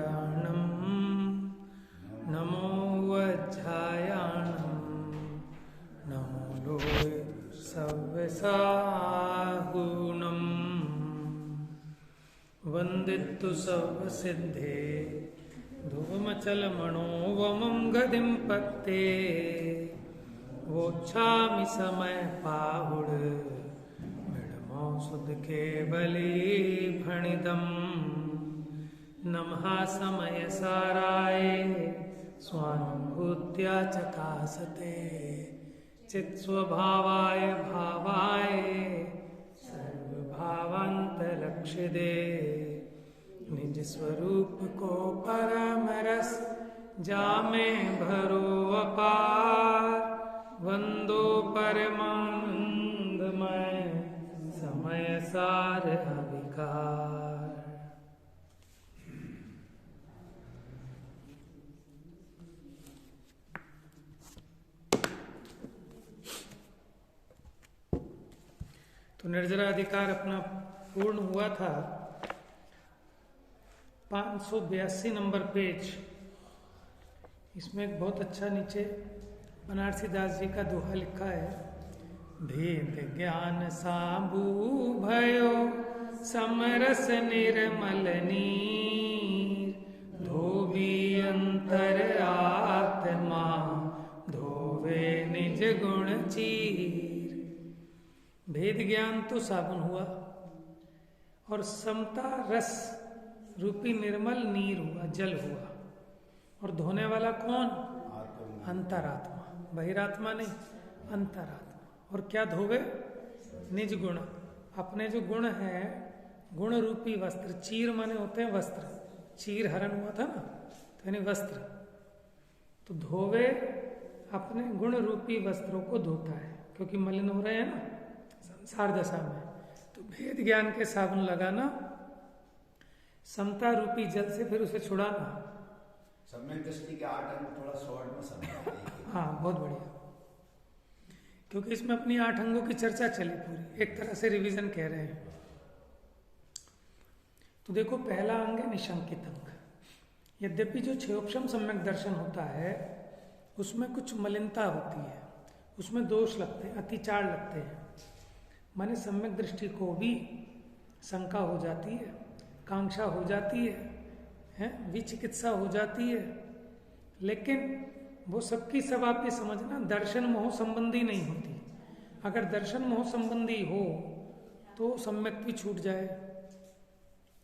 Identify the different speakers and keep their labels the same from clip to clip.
Speaker 1: कल्याणं नमो वज्रायाणं नमो लोय सव्यसागुणं वन्दितु सर्वसिद्धे धूमचलमणोवमं गतिं पत्ते वोच्छामि समय पाहुड मिडमो सुध केवली भणिदम् नमः समय साराय स्वानुभूत्या चकासते चित्स्वभावाय भावाय सर्वभावान्तलक्षिते निज स्वरूप को परम रस जामे भरो अपार वंदो परमानंदमय समय सार अविकार। तो निर्जरा अधिकार अपना पूर्ण हुआ था। 582 नंबर पेज। इसमें एक बहुत अच्छा नीचे बनारसी दास जी का दोहा लिखा है। भेद ज्ञान साबू भयो समरस निर्मल नीर धोबी अंतर आत्मा धोवे निज गुण चीर। भेद ज्ञान तो साबुन हुआ और समता रस रूपी निर्मल नीर हुआ, जल हुआ। और धोने वाला कौन? अंतरात्मा, बहिरात्मा नहीं, अंतरात्मा। और क्या धोवे? निज गुण, अपने जो गुण है, गुण रूपी वस्त्र। चीर माने होते हैं वस्त्र, चीर हरण हुआ था ना, तो यानी वस्त्र। तो धोवे अपने गुण रूपी वस्त्रों को धोता है, क्योंकि मलिन हो रहे हैं ना संसार दशा में। तो भेद ज्ञान के साबुन लगाना, समता रूपी जल से फिर उसे छुड़ाना।
Speaker 2: सम्यक दृष्टि के 8 अंग थोड़ा शॉर्ट में समझा।
Speaker 1: हाँ, बहुत बढ़िया, क्योंकि इसमें अपनी 8 अंगों की चर्चा चली पूरी, एक तरह से रिवीजन कह रहे हैं। तो देखो, पहला अंग है निशंकित अंग। यद्यपि जो क्षयोपशम सम्यक दर्शन होता है उसमें कुछ मलिनता होती है, उसमें दोष लगते हैं, अतिचार लगते हैं। माने सम्यक दृष्टि को भी शंका हो जाती है, कांक्षा हो जाती है, विचिकित्सा हो जाती है। लेकिन वो सबकी सब आप ये समझना, दर्शन मोह संबंधी नहीं होती। अगर दर्शन मोह संबंधी हो तो सम्यक भी छूट जाए।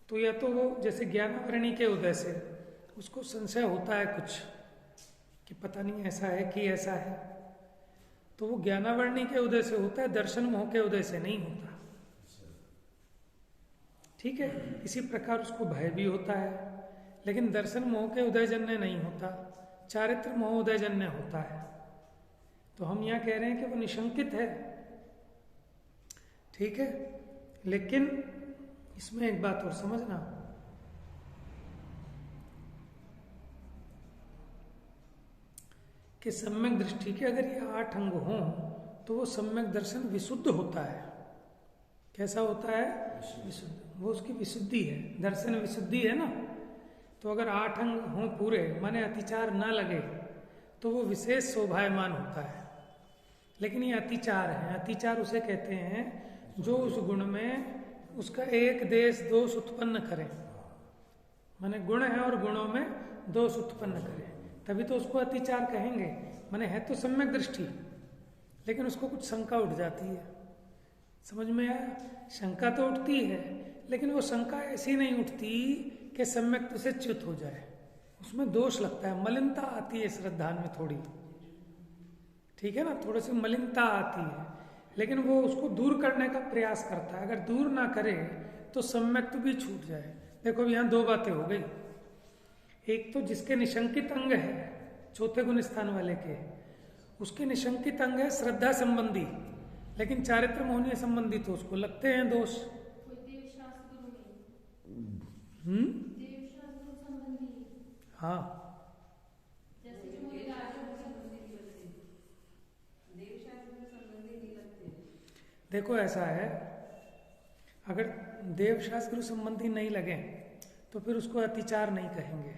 Speaker 1: तो या तो वो जैसे ज्ञानावरणी के उदय से उसको संशय होता है कुछ कि पता नहीं ऐसा है कि ऐसा है, तो वो ज्ञानावरणी के उदय से होता है, दर्शन मोह के उदय से नहीं होता। ठीक है, इसी प्रकार उसको भय भी होता है, लेकिन दर्शन मोह के उदयजन्य नहीं होता, चारित्र मोह उदयजन्य होता है। तो हम यहाँ कह रहे हैं कि वो निशंकित है, ठीक है। लेकिन इसमें एक बात और समझना, कि सम्यक दृष्टि के अगर ये 8 अंग हों तो वो सम्यक दर्शन विशुद्ध होता है। कैसा होता है? विशुद्ध। वो उसकी विशुद्धि है, दर्शन विशुद्धि है ना। तो अगर 8 अंग हों पूरे, माने अतिचार ना लगे, तो वो विशेष शोभायमान होता है। लेकिन ये अतिचार है। अतिचार उसे कहते हैं जो उस गुण में उसका एक देश दोष उत्पन्न करे। माने गुण है और गुणों में दोष उत्पन्न करे, तभी तो उसको अतिचार कहेंगे। माने है तो सम्यक दृष्टि, लेकिन उसको कुछ शंका उठ जाती है। समझ में आया? शंका तो उठती है, लेकिन वो शंका ऐसी नहीं उठती कि सम्यक से च्युत हो जाए। उसमें दोष लगता है, मलिनता आती है श्रद्धा में थोड़ी, ठीक है ना, थोड़ी सी मलिनता आती है। लेकिन वो उसको दूर करने का प्रयास करता है। अगर दूर ना करे तो सम्यक भी छूट जाए। देखो यहाँ 2 बातें हो गई। एक तो जिसके निशंकित अंग है, चौथे गुण स्थान वाले के, उसके निशंकित अंग है श्रद्धा संबंधी, लेकिन चारित्र मोहनीय संबंधी तो उसको लगते हैं दोष। हाँ, देखो ऐसा है, अगर देव शास्त्र संबंधी नहीं लगे तो फिर उसको अतिचार नहीं कहेंगे।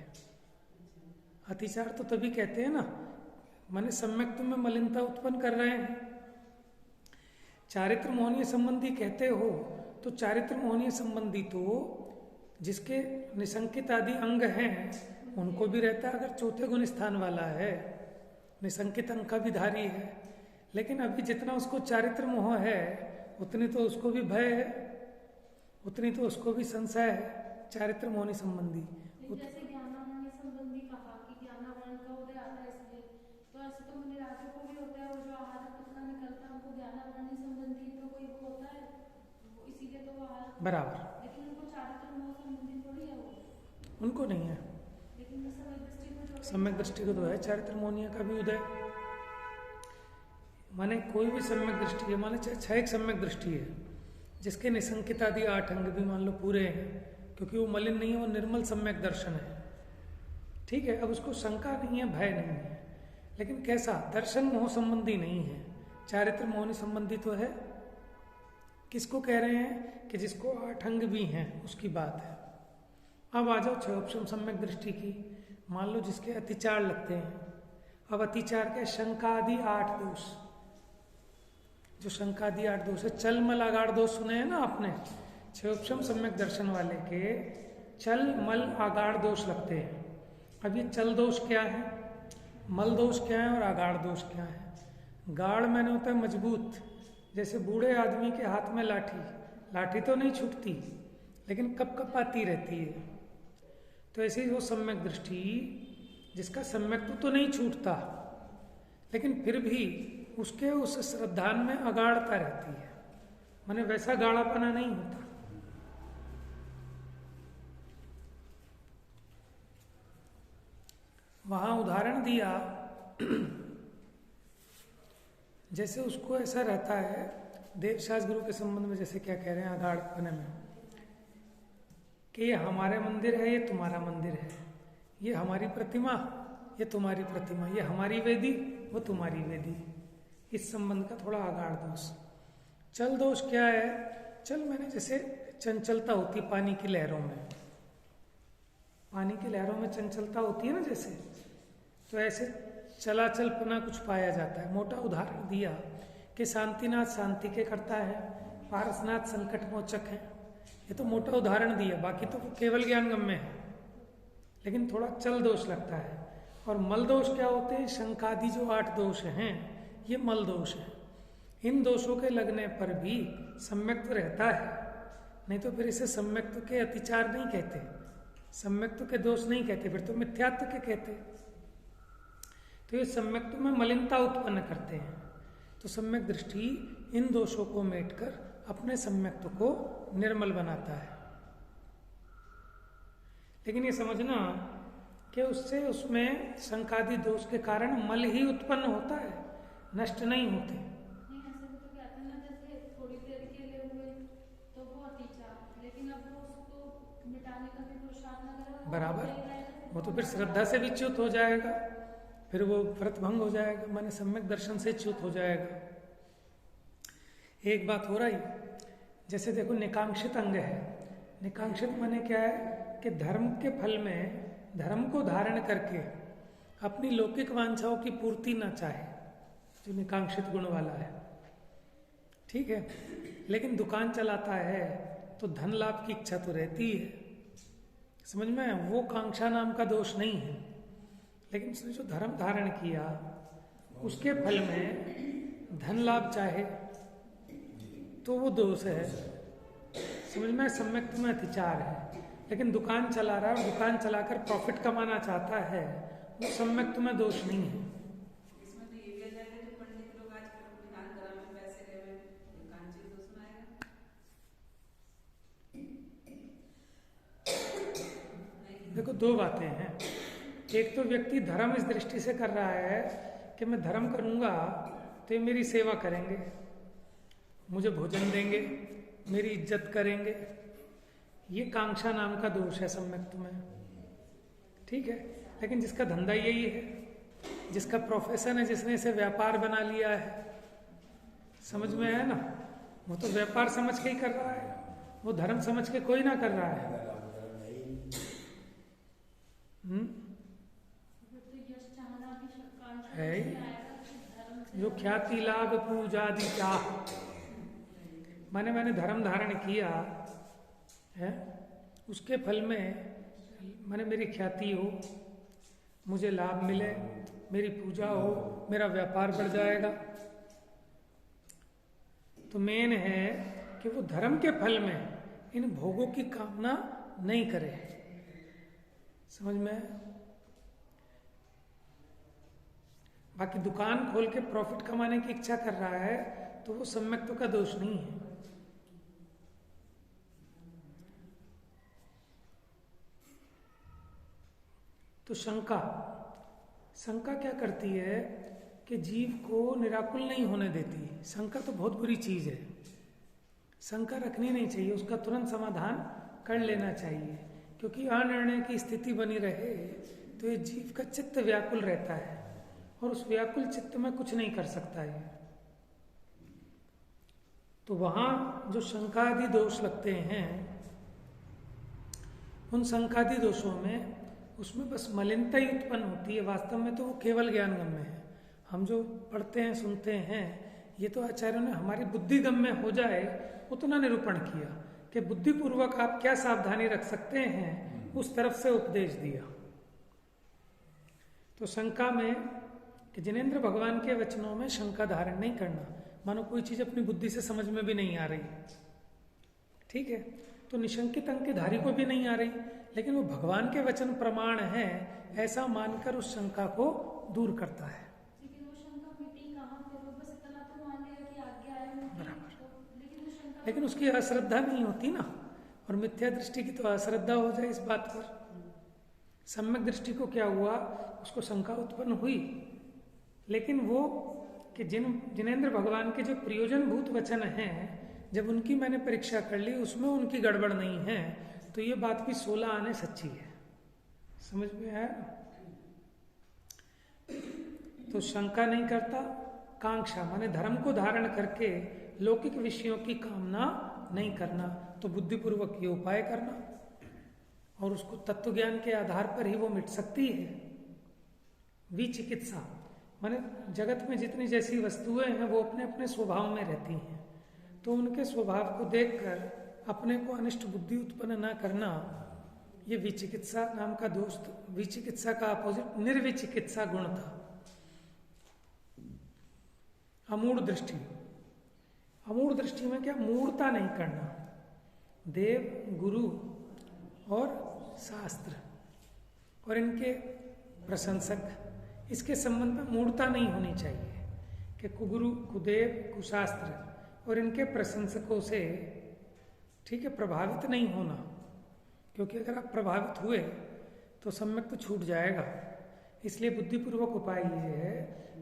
Speaker 1: अतिचार तो तभी कहते हैं ना, माने सम्यक्त्व में मलिनता उत्पन्न कर रहे हैं। चारित्र मोहनीय संबंधी कहते हो तो चारित्र मोहनीय संबंधी तो जिसके निसंकित आदि अंग हैं उनको भी रहता है, अगर चौथे गुण स्थान वाला है, निसंकित अंग का भी धारी है। लेकिन अभी जितना उसको चारित्र मोह है उतनी तो उसको भी भय है, उतनी तो उसको भी संशय है चारित्र मोहनी संबंधी।
Speaker 3: जैसे ज्ञानावरण संबंधी कहा कि ज्ञानावरण का उदय आता है इसलिए, तो ऐसे तो मुनि राजा को भी होता है, वो जो आहार पत्ता निकलता है उनको ज्ञानावरण संबंधी तो कोई वो होता है, इसीलिए तो वो आहार
Speaker 1: बराबर।
Speaker 3: लेकिन उनको चारित्र मोह संबंधी थोड़ी है वो,
Speaker 1: उनको नहीं है।
Speaker 3: लेकिन सम्यक दृष्टि को जो
Speaker 1: सम्यक दृष्टि को तो है चारित्र मोहनीय का भी उदय। माने कोई भी सम्यक दृष्टि है, माने चाहे छह एक सम्यक दृष्टि है जिसके निसंकित आदि 8 अंग भी मान लो पूरे हैं, क्योंकि वो मलिन नहीं है, वो निर्मल सम्यक दर्शन है। ठीक है, अब उसको शंका नहीं है, भय नहीं है, लेकिन कैसा दर्शन मोह संबंधी नहीं है, चारित्र मोहनी संबंधी तो है। किसको कह रहे हैं कि जिसको 8 अंग भी हैं उसकी बात है। अब आ जाओ क्षयोपशम सम्यक दृष्टि की। मान लो जिसके अतिचार लगते हैं, अब अतिचार के शंका आदि 8 दोष, जो शंका आदि 8 दोष है, चल मल आगाड़ दोष सुने हैं ना आपने, क्षयोपशम सम्यक दर्शन वाले के चल मल आगाड़ दोष लगते हैं। अब ये चल दोष क्या है, मल दोष क्या है और आगाड़ दोष क्या है। गाढ़ मैंने होता है मजबूत, जैसे बूढ़े आदमी के हाथ में लाठी, लाठी तो नहीं छूटती लेकिन कप कपाती रहती है। तो ऐसे ही वो सम्यक दृष्टि जिसका सम्यक तो नहीं छूटता लेकिन फिर भी उसके उस श्रद्धान में अगाढ़ता रहती है, माने वैसा गाढ़ापना नहीं होता। वहां उदाहरण दिया जैसे उसको ऐसा रहता है देवशास्त्र गुरु के संबंध में, जैसे क्या कह रहे हैं अगाढ़पने में, कि ये हमारे मंदिर है, ये तुम्हारा मंदिर है, ये हमारी प्रतिमा, ये तुम्हारी प्रतिमा, ये हमारी वेदी, वो तुम्हारी वेदी। इस संबंध का थोड़ा आगाड़ दोष। चल दोष क्या है, चल मैंने जैसे चंचलता होती पानी की लहरों में, पानी की लहरों में चंचलता होती है ना जैसे, तो ऐसे चलाचलपना कुछ पाया जाता है। मोटा उदाहरण दिया कि शांतिनाथ शांति के करता है, पारसनाथ संकट मोचक है। ये तो मोटा उदाहरण दिया, बाकी तो केवल ज्ञान गम्य है, लेकिन थोड़ा चल दोष लगता है। और मल दोष क्या होते हैं, शंकादि जो 8 दोष हैं ये मल दोष है। इन दोषों के लगने पर भी सम्यक्त्व रहता है, नहीं तो फिर इसे सम्यक्त्व के अतिचार नहीं कहते, सम्यक्त्व के दोष नहीं कहते, फिर तो मिथ्यात्व के कहते। तो ये सम्यक्त्व में मलिनता उत्पन्न करते हैं। तो सम्यक दृष्टि इन दोषों को मेटकर अपने सम्यक्त्व को निर्मल बनाता है। लेकिन ये समझना कि उससे उसमें शंकादि दोष के कारण मल ही उत्पन्न होता है, नष्ट नहीं होते।
Speaker 3: नहीं, ऐसे भी तो कहते हैं ना, जैसे थोड़ी देर के लिए हुए तो वो अतिचार, लेकिन अब वो उसको मिटाने का भी पुरुषार्थ न करेगा
Speaker 1: बराबर, वो तो फिर श्रद्धा से भी च्युत हो जाएगा, फिर वो व्रत भंग हो जाएगा, माने सम्यक दर्शन से च्युत हो जाएगा। एक बात हो रही, जैसे देखो निकांक्षित अंग है, निकांक्षित माने क्या है कि धर्म के फल में धर्म को धारण करके अपनी लौकिक वांछाओं की पूर्ति ना चाहे, जो निकांक्षित गुण वाला है। ठीक है, लेकिन दुकान चलाता है तो धन लाभ की इच्छा तो रहती है, समझ में, वो कांक्षा नाम का दोष नहीं है। लेकिन उसने जो धर्म धारण किया उसके फल में धन लाभ चाहे तो वो दोष है, समझ में, सम्यक्त्व में अतिचार है। लेकिन दुकान चला रहा है और दुकान चलाकर प्रॉफिट कमाना चाहता है, वो सम्यक्त्व में दोष नहीं है।
Speaker 4: इसमें तो ये भी आ जाएगा जो पंडित लोग आजकल दुकान करा में पैसे ले रहे हैं, दुकान चीज दोष में आएगा।
Speaker 1: देखो दो बातें हैं, एक तो व्यक्ति धर्म इस दृष्टि से कर रहा है कि मैं धर्म करूंगा तो ये मेरी सेवा करेंगे, मुझे भोजन देंगे, मेरी इज्जत करेंगे, ये कांक्षा नाम का दोष है सम्यक्त्व में। ठीक है, लेकिन जिसका धंधा यही है, जिसका प्रोफेशन है, जिसने इसे व्यापार बना लिया है, समझ में है ना, वो तो व्यापार समझ के ही कर रहा है, वो धर्म समझ के कोई ना कर रहा है। ख्याति लाभ पूजादि चाह, मैंने धर्म धारण किया है, उसके फल में मैंने मेरी ख्याति हो, मुझे लाभ मिले, मेरी पूजा हो, मेरा व्यापार बढ़ जाएगा। तो मेन है कि वो धर्म के फल में इन भोगों की कामना नहीं करे। समझ में? बाकी दुकान खोल के प्रॉफिट कमाने की इच्छा कर रहा है तो वो सम्यक्त्व का दोष नहीं है। तो शंका क्या करती है कि जीव को निराकुल नहीं होने देती। शंका तो बहुत बुरी चीज है, शंका रखनी नहीं चाहिए, उसका तुरंत समाधान कर लेना चाहिए, क्योंकि अनिर्णय की स्थिति बनी रहे तो ये जीव का चित्त व्याकुल रहता है और उस व्याकुल चित्त में कुछ नहीं कर सकता है। तो वहां जो शंकादि दोष लगते हैं, उन शंकादि दोषों में उसमें बस मलिनता ही उत्पन्न होती है। वास्तव में तो वो केवल ज्ञानगम्य है। हम जो पढ़ते हैं सुनते हैं, ये तो आचार्यों ने हमारी बुद्धिगम्य हो जाए उतना निरूपण किया कि बुद्धिपूर्वक आप क्या सावधानी रख सकते हैं, उस तरफ से उपदेश दिया। तो शंका में कि जिनेंद्र भगवान के वचनों में शंका धारण नहीं करना, मानो कोई चीज अपनी बुद्धि से समझ में भी नहीं आ रही, ठीक है, तो निशंकित अंक के धारी को भी नहीं आ रही, लेकिन वो भगवान के वचन प्रमाण है ऐसा मानकर उस शंका को दूर करता है।
Speaker 3: लेकिन वो शंका मिटी कहाँ पे? वो बस इतना तो मान लिया कि आज्ञा है उनकी,
Speaker 1: बराबर।
Speaker 3: लेकिन वो शंका,
Speaker 1: लेकिन उसकी अश्रद्धा नहीं होती ना, और मिथ्या दृष्टि की तो अश्रद्धा हो जाए इस बात पर। सम्यक दृष्टि को क्या हुआ, उसको शंका उत्पन्न हुई, लेकिन वो कि जिनेंद्र भगवान के जो प्रयोजनभूत वचन हैं, जब उनकी मैंने परीक्षा कर ली, उसमें उनकी गड़बड़ नहीं है, तो ये बात भी 16 आने सच्ची है। समझ में आया? तो शंका नहीं करता, कांक्षा माने धर्म को धारण करके लौकिक विषयों की कामना नहीं करना, तो बुद्धिपूर्वक ये उपाय करना, और उसको तत्व ज्ञान के आधार पर ही वो मिट सकती है। विचिकित्सा माने जगत में जितनी जैसी वस्तुएं हैं वो अपने अपने स्वभाव में रहती हैं, तो उनके स्वभाव को देखकर अपने को अनिष्ट बुद्धि उत्पन्न न करना, ये विचिकित्सा नाम का दोस्त। विचिकित्सा का अपोजिट निर्विचिकित्सा गुण था। अमूढ़ दृष्टि, अमूढ़ दृष्टि में क्या, मूढ़ता नहीं करना। देव, गुरु और शास्त्र और इनके प्रशंसक, इसके संबंध में मूढ़ता नहीं होनी चाहिए कि कुगुरु, कुदेव, कुशास्त्र और इनके प्रशंसकों से, ठीक है, प्रभावित नहीं होना, क्योंकि अगर आप प्रभावित हुए तो सम्यक तो छूट जाएगा। इसलिए बुद्धिपूर्वक उपाय ये है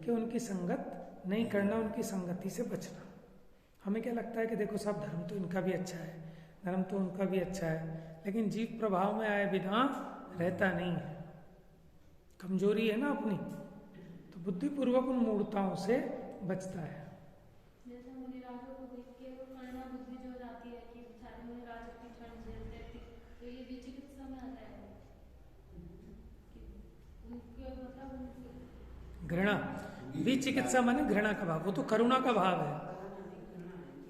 Speaker 1: कि उनकी संगत नहीं करना, उनकी संगति से बचना। हमें क्या लगता है कि देखो साहब, धर्म तो इनका भी अच्छा है, धर्म तो उनका भी अच्छा है, लेकिन जीव प्रभाव में आए बिना रहता नहीं है, कमजोरी है ना अपनी, तो बुद्धिपूर्वक उन मूढ़ताओं से बचता है।
Speaker 3: जैसे मुनिराजों को देख के वो करुणा बुद्धि जो जाती है कि सारे मुनिराजों की ठंड झेलते थे, तो ये विचिकित्सा में आता है कि उनके मतलब उनके
Speaker 1: घृणा, विचिकित्सा माने घृणा का भाव, वो तो करुणा का भाव है।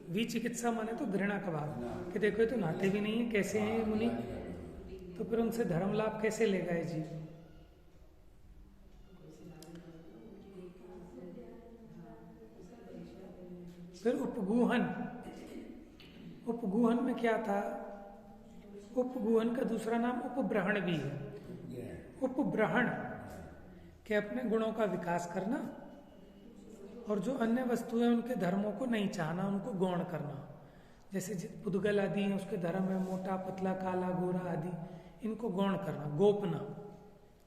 Speaker 1: विचिकित्सा माने तो घृणा का भाव कि देखो ये तो नहाते भी नहीं है, कैसे हैं ये मुनि, तो फिर उनसे धर्म लाभ कैसे लेगा ये जीव। फिर उपगूहन, उपगूहन में क्या था, उपगूहन का दूसरा नाम उपब्रहण भी है। उपब्रहण के अपने गुणों का विकास करना, और जो अन्य वस्तुएं उनके धर्मों को नहीं चाहना, उनको गौण करना। जैसे पुद्गल आदि हैं, उसके धर्म है मोटा, पतला, काला, गोरा आदि, इनको गौण करना, गोपना,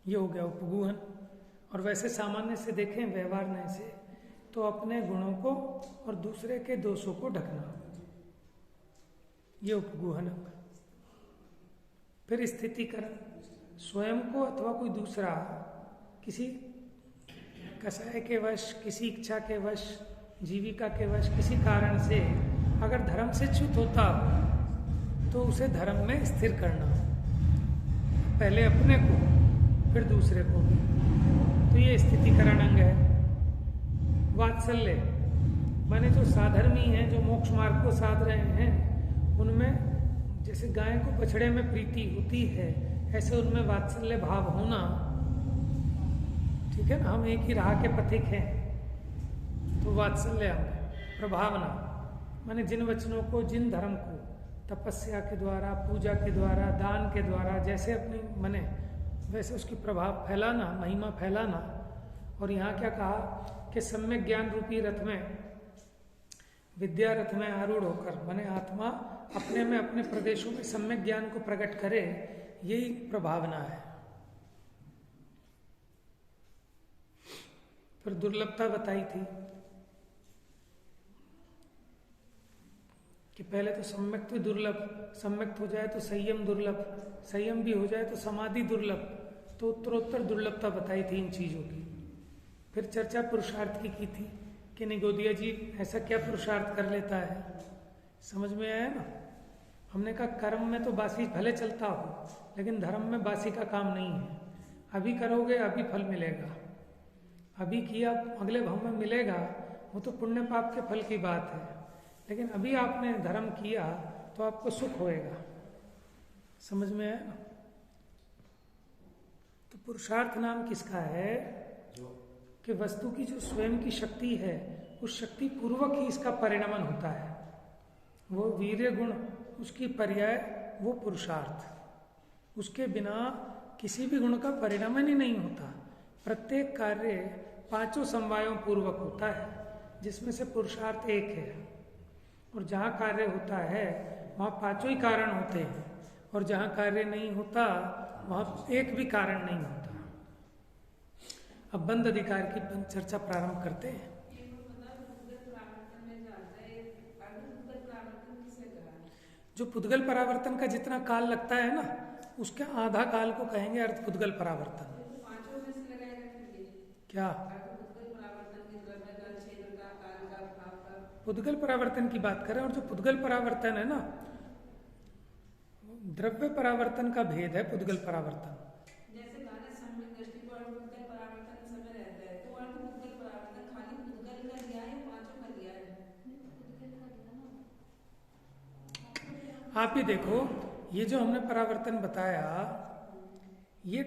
Speaker 1: ये हो गया उपगूहन। और वैसे सामान्य से देखें, व्यवहार से, तो अपने गुणों को और दूसरे के दोषों को ढकना, ये उपगूहन। फिर स्थितिकरण, स्वयं को अथवा कोई दूसरा किसी कसाय के वश, किसी इच्छा के वश, जीविका के वश, किसी कारण से अगर धर्म से च्युत होता तो उसे धर्म में स्थिर करना, पहले अपने को फिर दूसरे को। तो ये स्थितिकरण अंग है। वात्सल्य, माने जो साधर्मी हैं, जो मोक्ष मार्ग को साध रहे हैं, उनमें जैसे गाय को बछड़े में प्रीति होती है, ऐसे उनमें वात्सल्य भाव होना, ठीक है ना। हम एक ही राह के पथिक हैं, तो वात्सल्य प्रभावना, माने जिन वचनों को, जिन धर्म को तपस्या के द्वारा, पूजा के द्वारा, दान के द्वारा जैसे अपनी मने वैसे उसकी प्रभाव फैलाना, महिमा फैलाना। और यहाँ क्या कहा कि सम्यक ज्ञान रूपी रथ में, विद्या रथ में आरूढ़ होकर, माने आत्मा अपने में, अपने प्रदेशों में सम्यक ज्ञान को प्रकट करे, यही प्रभावना है। फिर दुर्लभता बताई थी कि पहले तो सम्यक दुर्लभ, सम्यक हो जाए तो संयम दुर्लभ, संयम भी हो जाए तो समाधि दुर्लभ, तो उत्तरोत्तर दुर्लभता बताई थी इन चीजों की। फिर चर्चा पुरुषार्थ की थी कि निगोदिया जी ऐसा क्या पुरुषार्थ कर लेता है, समझ में आया ना। हमने कहा कर्म में तो बासी भले चलता हो, लेकिन धर्म में बासी का काम नहीं है। अभी करोगे अभी फल मिलेगा, अभी किया अगले भाव में मिलेगा, वो तो पुण्य पाप के फल की बात है। लेकिन अभी आपने धर्म किया तो आपको सुख होएगा, समझ में आया ना। तो पुरुषार्थ नाम किसका है कि वस्तु की जो स्वयं की शक्ति है, उस शक्ति पूर्वक ही इसका परिणमन होता है। वो वीर्य गुण, उसकी पर्याय वो पुरुषार्थ, उसके बिना किसी भी गुण का परिणमन ही नहीं होता। प्रत्येक कार्य पांचों समवायों पूर्वक होता है, जिसमें से पुरुषार्थ एक है। और जहाँ कार्य होता है वहाँ पांचों ही कारण होते हैं, और जहाँ कार्य नहीं होता वहाँ एक भी कारण नहीं होता। अब बंद अधिकार की चर्चा प्रारंभ करते हैं। जो पुद्गल परावर्तन का जितना काल लगता है ना, उसके आधा काल को कहेंगे अर्थ पुद्गल परावर्तन। क्या पुद्गल परावर्तन की बात करें, और जो पुद्गल परावर्तन है ना, द्रव्य परावर्तन का भेद है पुद्गल परावर्तन।
Speaker 4: जैसे गाना सम्यक दृष्टि पर पुद्गल परावर्तन समय रहता है, तो अर्थ पुद्गल परावर्तन खाली पुद्गल का लिया है, पांचों का लिया है।
Speaker 1: आप ही देखो, ये जो हमने परावर्तन बताया, ये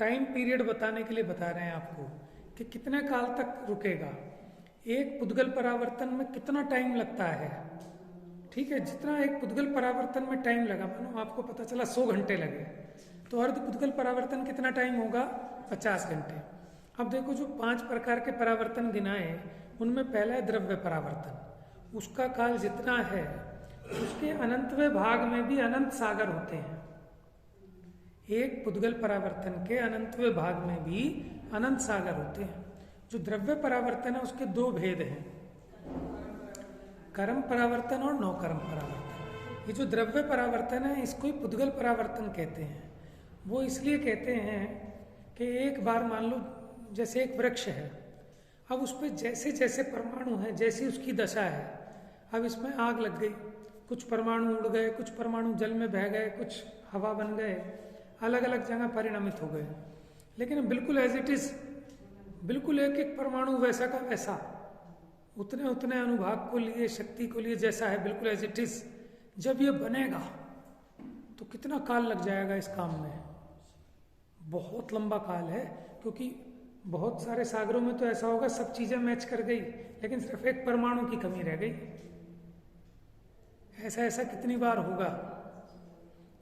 Speaker 1: टाइम पीरियड बताने के लिए बता रहे हैं आपको कि कितने काल तक रुकेगा। एक पुद्गल परावर्तन में कितना टाइम लगता है, ठीक है। जितना एक पुद्गल परावर्तन में टाइम लगा, मानो आपको पता चला 100 घंटे लगे, तो अर्ध पुद्गल परावर्तन कितना टाइम होगा, 50 घंटे। अब देखो, जो 5 प्रकार के परावर्तन गिनाए, उनमें पहला है द्रव्य परावर्तन। उसका काल जितना है, उसके अनंतवें भाग में भी अनंत सागर होते हैं। एक पुद्गल परावर्तन के अनंतवें भाग में भी अनंत सागर होते हैं। जो द्रव्य परावर्तन है, उसके 2 भेद हैं, कर्म परावर्तन और नौकर्म परावर्तन। ये जो द्रव्य परावर्तन है, इसको ही पुद्गल परावर्तन कहते हैं। वो इसलिए कहते हैं कि एक बार मान लो जैसे एक वृक्ष है, अब उस पर जैसे जैसे परमाणु है, जैसी उसकी दशा है, अब इसमें आग लग गई, कुछ परमाणु उड़ गए, कुछ परमाणु जल में बह गए, कुछ हवा बन गए, अलग अलग जगह परिणमित हो गए। लेकिन बिल्कुल एज इट इज, बिल्कुल एक एक परमाणु वैसा का वैसा, उतने उतने अनुभाग को लिए, शक्ति को लिए जैसा है, बिल्कुल एज इट इज। जब ये बनेगा तो कितना काल लग जाएगा इस काम में, बहुत लंबा काल है। क्योंकि बहुत सारे सागरों में तो ऐसा होगा सब चीजें मैच कर गई, लेकिन सिर्फ एक परमाणु की कमी रह गई। ऐसा ऐसा कितनी बार होगा,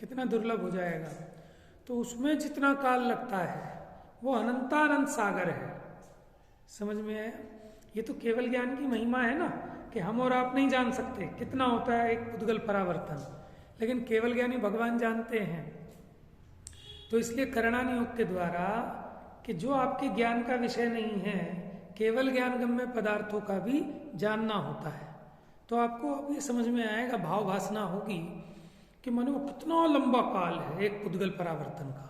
Speaker 1: कितना दुर्लभ हो जाएगा। तो उसमें जितना काल लगता है वो अनंतानंत सागर है, समझ में आया। ये तो केवल ज्ञान की महिमा है ना, कि हम और आप नहीं जान सकते कितना होता है एक पुद्गल परावर्तन, लेकिन केवल ज्ञानी भगवान जानते हैं। तो इसलिए करणानि योग के द्वारा, कि जो आपके ज्ञान का विषय नहीं है, केवल ज्ञान गम्य पदार्थों का भी जानना होता है। तो आपको अब ये समझ में आएगा, भाव भासना होगी कि मानो वो कितना लंबा काल है एक पुद्गल परावर्तन का।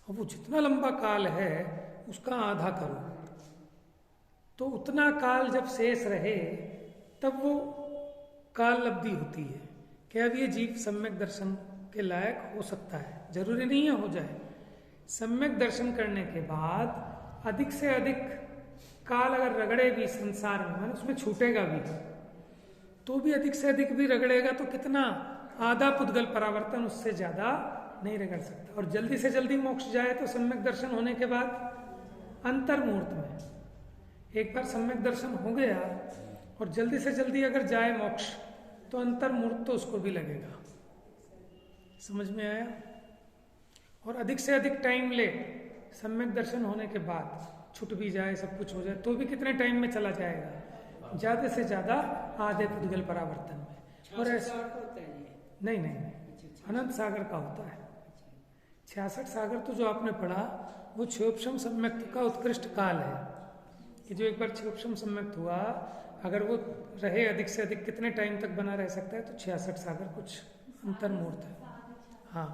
Speaker 1: और वो जितना लंबा काल है उसका आधा करो, तो उतना काल जब शेष रहे तब वो काल लब्धि होती है कि अब ये जीव सम्यक दर्शन के लायक हो सकता है। जरूरी नहीं है हो जाए, सम्यक दर्शन करने के बाद अधिक से अधिक काल अगर रगड़े भी संसार में, मैंने उसमें छूटेगा भी, तो भी अधिक से अधिक भी रगड़ेगा तो कितना, आधा पुद्गल परावर्तन, उससे ज्यादा नहीं रगड़ सकता। और जल्दी से जल्दी मोक्ष जाए तो सम्यक दर्शन होने के बाद अंतर मुहूर्त में, एक बार सम्यक दर्शन हो गया और जल्दी से जल्दी अगर जाए मोक्ष तो अंतर मुहूर्त तो उसको भी लगेगा। समझ में आया? और अधिक से अधिक टाइम ले, सम्यक दर्शन होने के बाद छूट भी जाए, सब कुछ हो जाए, तो भी कितने टाइम में चला जाएगा? ज्यादा से ज्यादा आधे पुद्गल परावर्तन में। और ऐसा नहीं, अनंत सागर का होता है। 66 सागर तो जो आपने पढ़ा वो क्षोभशम सम्यक्त का उत्कृष्ट काल है। ये जो एक बार क्षोभशम सम्यक्त हुआ, अगर वो रहे अधिक से अधिक कितने टाइम तक बना रह सकता है, तो 66 सागर कुछ अंतर मुहूर्त है। हाँ,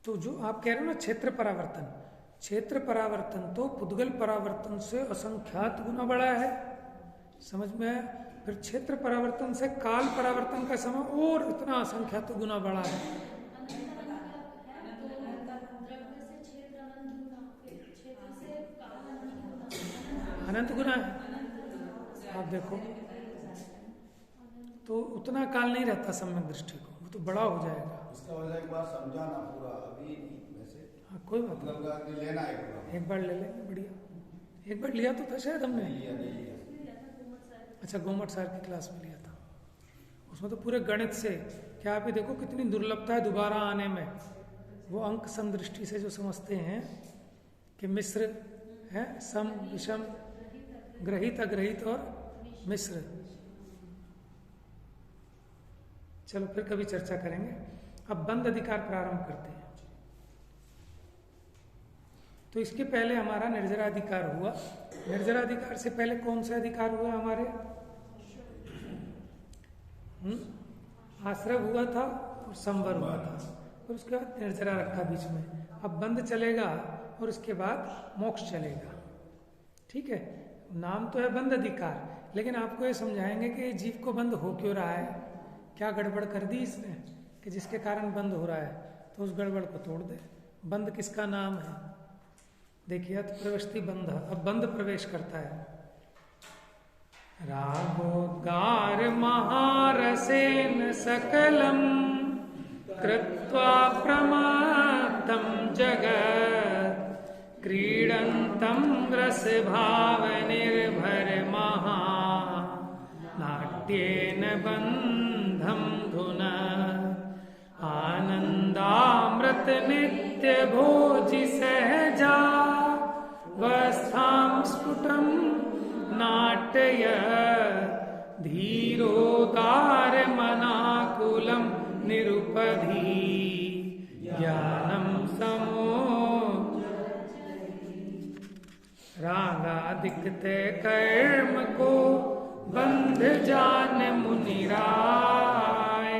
Speaker 1: तो जो आप कह रहे हो ना क्षेत्र परावर्तन, क्षेत्र परावर्तन तो पुद्गल परावर्तन से असंख्यात गुना बड़ा है। समझ में आया? फिर क्षेत्र परावर्तन से काल परावर्तन का समय और इतना असंख्यात गुना बड़ा है। अनंत गुना है। आप देखो तो उतना काल नहीं रहता सम्यक दृष्टि को, वो तो बड़ा हो जाएगा।
Speaker 2: इसका वजह एक बार समझाना पूरा, अभी नहीं वैसे।
Speaker 1: हाँ, कोई बात नहीं,
Speaker 2: लेना है पूरा।
Speaker 1: एक बार ले लेंगे, बढ़िया। एक बार लिया तो था शायद हमने।
Speaker 2: लिया।
Speaker 1: अच्छा, गोमट सर की क्लास में लिया था। उसमें तो पूरे गणित से, क्या आप ही देखो कितनी दुर्लभता है दोबारा आने में। वो अंक सम दृष्टि से जो समझते हैं कि मिश्र है, सम विषम, ग्रहित अग्रहित और मिश्र। चलो फिर कभी चर्चा करेंगे। अब बंद अधिकार प्रारंभ करते हैं। तो इसके पहले हमारा निर्जराधिकार हुआ। निर्जराधिकार से पहले कौन सा अधिकार हुआ हमारे? आश्रय हुआ था और संवर हुआ था, और उसके बाद निर्जरा रखा बीच में। अब बंद चलेगा और उसके बाद मोक्ष चलेगा। ठीक है, नाम तो है बंद अधिकार, लेकिन आपको ये समझाएंगे कि जीव को बंद हो क्यों रहा है, क्या गड़बड़ कर दी इसने कि जिसके कारण बंद हो रहा है, तो उस गड़बड़ को तोड़ दे। बंद किसका नाम है? देखिए, प्रवेशति बंध। अब बंद प्रवेश करता है। रागोद्गार महारसेन सकलम कृत्वा प्रमादं जगत् क्रीडन्तं रसभाव निर्भर महा नाट्येन बंधं धुना आनंदामृत नित्य भोजि सहजा वस्थां स्फुटं नाट्य धीरोदार मनाकुलं निरुपधी ज्ञानं समो रागादिक्ते कर्म को बंध जान मुनिराय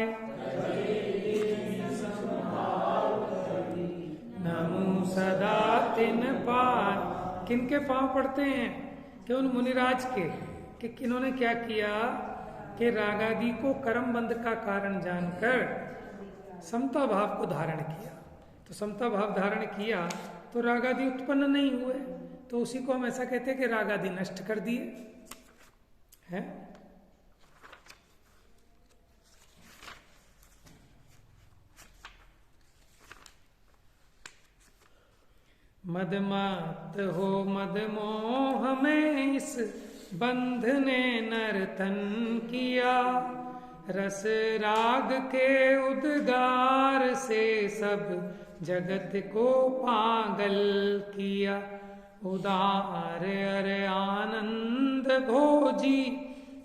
Speaker 1: नमो सदा तिन पार। किनके पांव पड़ते हैं? कि उन मुनिराज के, कि किन्होंने क्या किया कि रागादि को कर्म बंध का कारण जानकर समता भाव को धारण किया। तो समता भाव धारण किया तो रागादि उत्पन्न नहीं हुए, तो उसी को हम ऐसा कहते हैं कि रागादि नष्ट कर दिए हैं। मदमत हो मदमोह में इस बंध ने नर्तन किया, रस राग के उद्गार से सब जगत को पागल किया। उदार अरे आनंद भोजी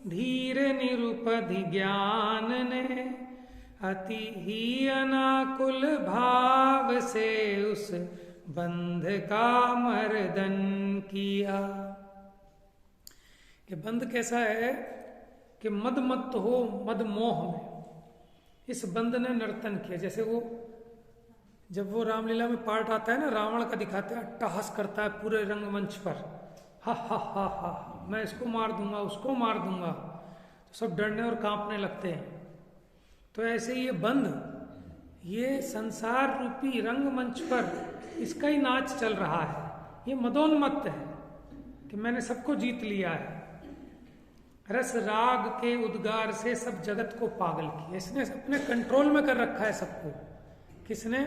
Speaker 1: धीर निरुपधि ज्ञान ने अति ही अनाकुल भाव से उस बंध का मर्दन किया। कि बंध कैसा है कि मद मत हो मद मोह में इस बंध ने नर्तन किया। जैसे वो जब वो रामलीला में पार्ट आता है ना, रावण का दिखाते हैं, अट्टहास करता है पूरे रंगमंच पर, हा हा हा हा, मैं इसको मार दूंगा उसको मार दूंगा, तो सब डरने और कांपने लगते हैं। तो ऐसे ये बंध, ये संसार रूपी रंगमंच पर इसका ही नाच चल रहा है। ये मदोन्मत्त है कि मैंने सबको जीत लिया है। रस राग के उद्गार से सब जगत को पागल किया, इसने अपने कंट्रोल में कर रखा है सबको। किसने?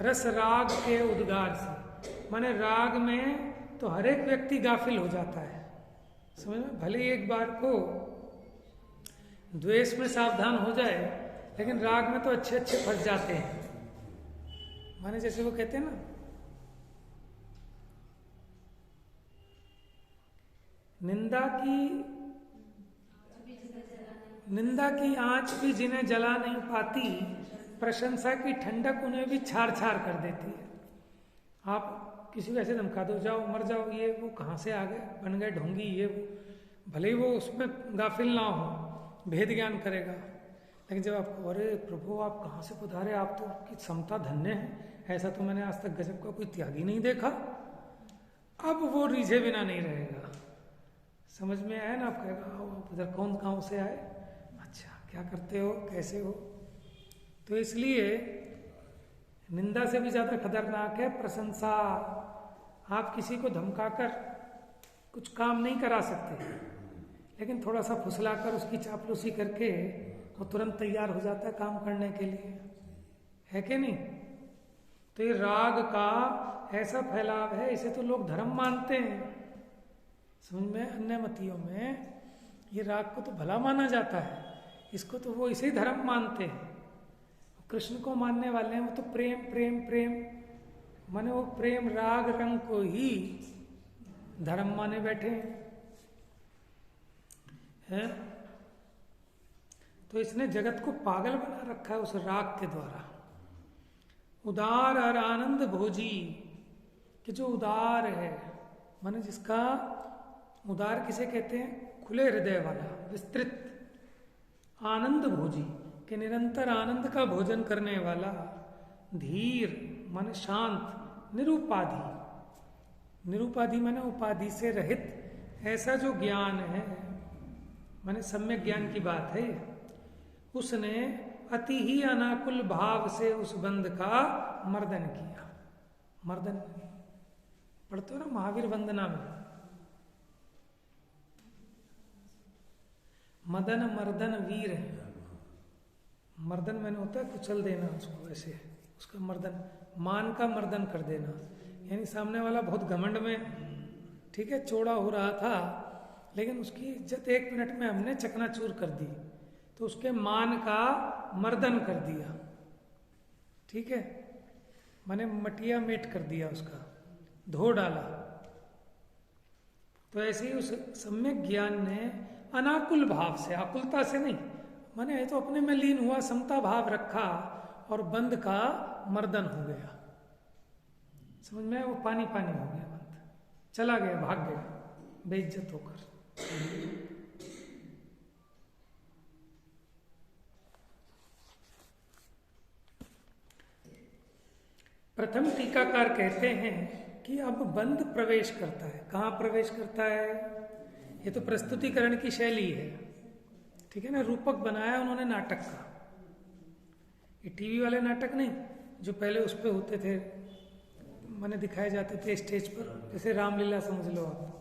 Speaker 1: रस राग के उद्गार से, माने राग में तो हर एक व्यक्ति गाफिल हो जाता है, समझ में। भले ही एक बार को द्वेष में सावधान हो जाए, लेकिन राग में तो अच्छे अच्छे फंस जाते हैं। माने जैसे वो कहते हैं ना, निंदा की आंच भी जिन्हें जला नहीं पाती, प्रशंसा की ठंडक उन्हें भी छार छार कर देती है। आप किसी को ऐसे धमका दो, जाओ मर जाओ, ये वो कहाँ से आ गए, बन गए ढोंगी, ये वो, भले ही वो उसमें गाफिल ना हो, भेद ज्ञान करेगा, लेकिन जब आपको अरे प्रभु आप कहाँ से पधारे, आप तो आपकी क्षमता धन्य है, ऐसा तो मैंने आज तक गजब का कोई त्यागी नहीं देखा, अब वो रीझे बिना नहीं रहेगा। समझ में आया ना? आप कहेगा आप उधर कौन गाँव से आए, अच्छा क्या करते हो, कैसे हो। तो इसलिए निंदा से भी ज्यादा खतरनाक है प्रशंसा। आप किसी को धमकाकर कुछ काम नहीं करा सकते, लेकिन थोड़ा सा फुसलाकर उसकी चापलूसी करके वो तुरंत तैयार हो जाता है काम करने के लिए, है कि नहीं? तो ये राग का ऐसा फैलाव है, इसे तो लोग धर्म मानते हैं, समझ में। अन्य मतियों में ये राग को तो भला माना जाता है, इसको तो वो इसे धर्म मानते हैं। कृष्ण को मानने वाले हैं वो तो प्रेम प्रेम प्रेम, माने वो प्रेम राग रंग को ही धर्म माने बैठे हैं। तो इसने जगत को पागल बना रखा है उस राग के द्वारा। उदार और आनंद भोजी, कि जो उदार है, माने जिसका उदार किसे कहते हैं? खुले हृदय वाला, विस्तृत। आनंद भोजी कि निरंतर आनंद का भोजन करने वाला। धीर माने शांत। निरुपाधि, निरुपाधि माने उपाधि से रहित, ऐसा जो ज्ञान है, माने सम्यक ज्ञान की बात है। उसने अति ही अनाकुल भाव से उस बंध का मर्दन किया। मर्दन पढ़ते हो ना महावीर वंदना में, मदन मर्दन वीर है। मर्दन मैंने होता है कुचल देना उसको, ऐसे उसका मर्दन, मान का मर्दन कर देना, यानी सामने वाला बहुत घमंड में, ठीक है, चौड़ा हो रहा था, लेकिन उसकी इज्जत 1 मिनट में हमने चकनाचूर कर दी, तो उसके मान का मर्दन कर दिया, ठीक है, मैंने मटिया मेट कर दिया, उसका धो डाला। तो ऐसे ही उस सम्यक ज्ञान ने अनाकुल भाव से, आकुलता से नहीं, माने तो अपने में लीन हुआ, समता भाव रखा और बंद का मर्दन हो गया। समझ में? वो पानी पानी हो गया, बंद चला गया, भाग गया बेइज्जत होकर। प्रथम टीकाकार कहते हैं कि अब बंद प्रवेश करता है। कहाँ प्रवेश करता है? ये तो प्रस्तुतिकरण की शैली है, ठीक है ना, रूपक बनाया उन्होंने नाटक का। ये टीवी वाले नाटक नहीं जो पहले उस पे होते थे, माने दिखाए जाते थे स्टेज पर, जैसे रामलीला समझ लो आप।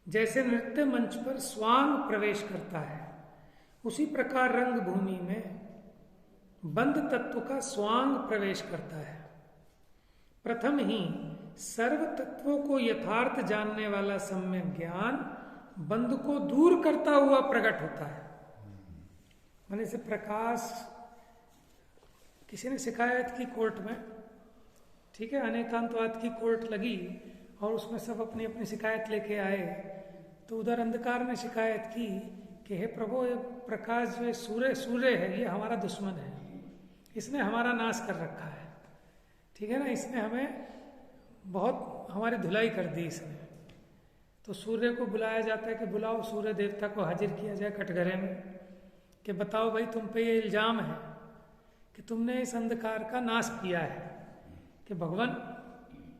Speaker 1: जैसे नृत्य मंच पर स्वांग प्रवेश करता है, उसी प्रकार रंग भूमि में बंद तत्व का स्वांग प्रवेश करता है। प्रथम ही सर्व तत्वों को यथार्थ जानने वाला सम्यक ज्ञान बंद को दूर करता हुआ प्रकट होता है। माने से प्रकाश, किसी ने शिकायत की कोर्ट में, ठीक है, अनेकांतवाद की कोर्ट लगी और उसमें सब अपनी अपनी शिकायत लेके आए, तो उधर अंधकार ने शिकायत की कि हे प्रभु, ये प्रकाश जो सूर्य है, ये हमारा दुश्मन है, इसने हमारा नाश कर रखा है, ठीक है ना, इसने हमें बहुत हमारी धुलाई कर दी इसने। तो सूर्य को बुलाया जाता है कि बुलाओ, सूर्य देवता को हाजिर किया जाए कटघरे में, कि बताओ भाई, तुम पे ये इल्जाम है कि तुमने इस अंधकार का नाश किया है, कि भगवान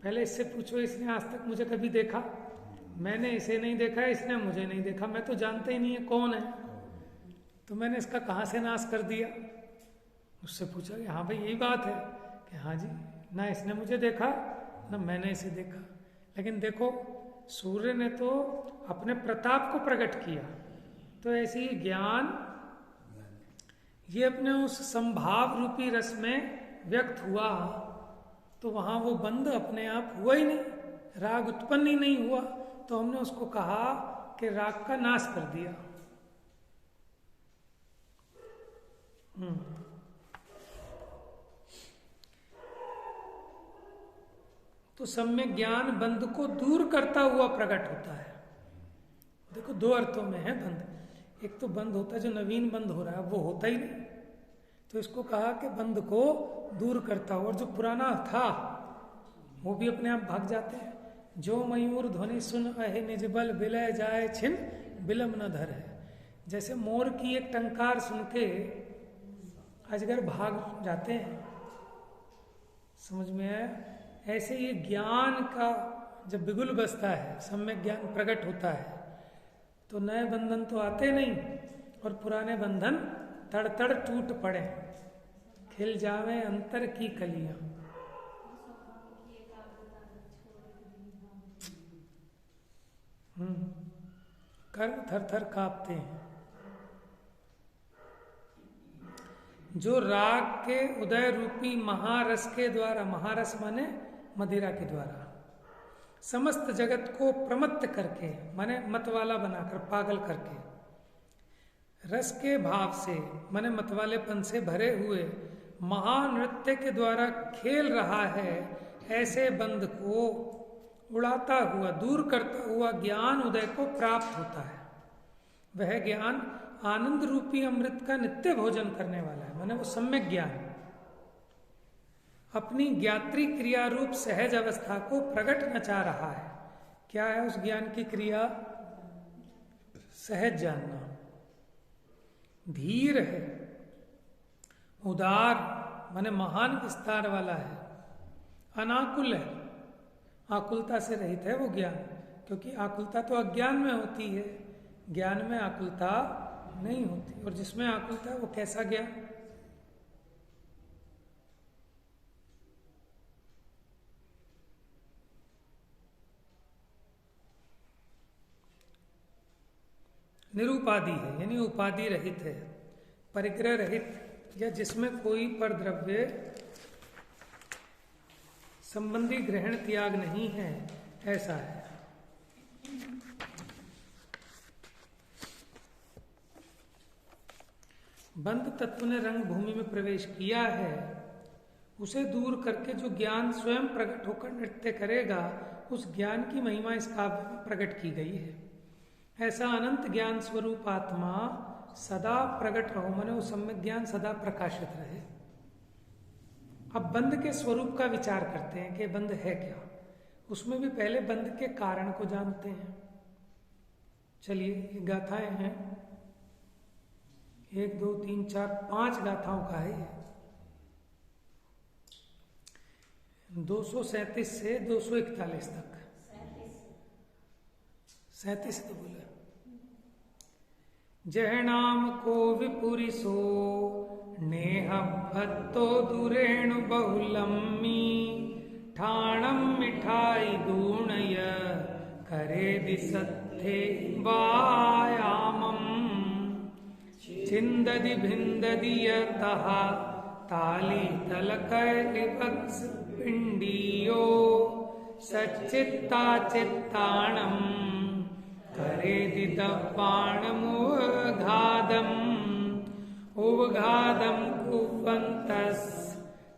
Speaker 1: पहले इससे पूछो, इसने आज तक मुझे कभी देखा? मैंने इसे नहीं देखा, इसने मुझे नहीं देखा, मैं तो जानता ही नहीं है कौन है, तो मैंने इसका कहाँ से नाश कर दिया? उससे पूछा कि हाँ भाई यही बात है, कि हाँ जी, ना इसने मुझे देखा ना मैंने इसे देखा। लेकिन देखो सूर्य ने तो अपने प्रताप को प्रकट किया, तो ऐसे ही ज्ञान ये अपने उस संभाव रूपी रस में व्यक्त हुआ, तो वहां वो बंध अपने आप हुआ ही नहीं, राग उत्पन्न ही नहीं हुआ, तो हमने उसको कहा कि राग का नाश कर दिया। तो सम्यक ज्ञान बंध को दूर करता हुआ प्रकट होता है। देखो दो अर्थों में है बंध। एक तो बंध होता है जो नवीन बंध हो रहा है, वो होता ही नहीं, तो इसको कहा कि बंध को दूर करता हुआ, और जो पुराना था वो भी अपने आप भाग जाते हैं। जो मयूर ध्वनि सुन अहे निज बल विलय जाए छिन बिलम न धर है। जैसे मोर की एक टंकार सुन के अजगर भाग जाते हैं, समझ में आया? ऐसे ये ज्ञान का जब बिगुल बसता है, सम्यक ज्ञान प्रकट होता है, तो नए बंधन तो आते नहीं, और पुराने बंधन तड़ तड़ टूट पड़े, खिल जावे अंतर की कलियां। कर्म थर थर कांपते हैं। जो राग के उदय रूपी महारस के द्वारा, महारस माने मदिरा के द्वारा, समस्त जगत को प्रमत्त करके, माने मतवाला बनाकर, पागल करके, रस के भाव से माने मतवालेपन से भरे हुए महानृत्य के द्वारा खेल रहा है, ऐसे बंध को उड़ाता हुआ, दूर करता हुआ ज्ञान उदय को प्राप्त होता है। वह ज्ञान आनंद रूपी अमृत का नित्य भोजन करने वाला है, माने वो सम्यक ज्ञान अपनी ज्ञात्री क्रिया रूप सहज अवस्था को प्रकट न चाह रहा है। क्या है उस ज्ञान की क्रिया? सहज जानना। धीर है, उदार माने महान विस्तार वाला है, अनाकुल है, आकुलता से रहित है वो ज्ञान, क्योंकि आकुलता तो अज्ञान में होती है, ज्ञान में आकुलता नहीं होती। और जिसमें आकुलता है वो कैसा ज्ञान? निरुपाधि है, यानी उपाधि रहित है, परिग्रह रहित, या जिसमें कोई परद्रव्य संबंधी ग्रहण त्याग नहीं है, ऐसा है। बंध तत्व ने रंग भूमि में प्रवेश किया है, उसे दूर करके जो ज्ञान स्वयं प्रकट होकर नृत्य करेगा, उस ज्ञान की महिमा इस काव्य में प्रकट की गई है। ऐसा अनंत ज्ञान स्वरूप आत्मा सदा प्रकट रहो, माने वो सम्यक ज्ञान सदा प्रकाशित रहे। अब बंध के स्वरूप का विचार करते हैं कि बंध है क्या। उसमें भी पहले बंध के कारण को जानते हैं। चलिए गाथाएं हैं, 1 2 3 4 5 गाथाओं का है ये। 237 से 241 तक। 37 तो बोला। जह नाम को विपुरिसो नेह भत्तो दुरेणु बहुलम्मी ठाणम मिठाई दूणय करे दिसत्थे वायामम चिंददि भिंददि यतः ताली तलकलिवत्स पिंडियो सच्चित्ता चित्ताणम करेदि दप्पाणमुवघादम उवघादम कुवन्तस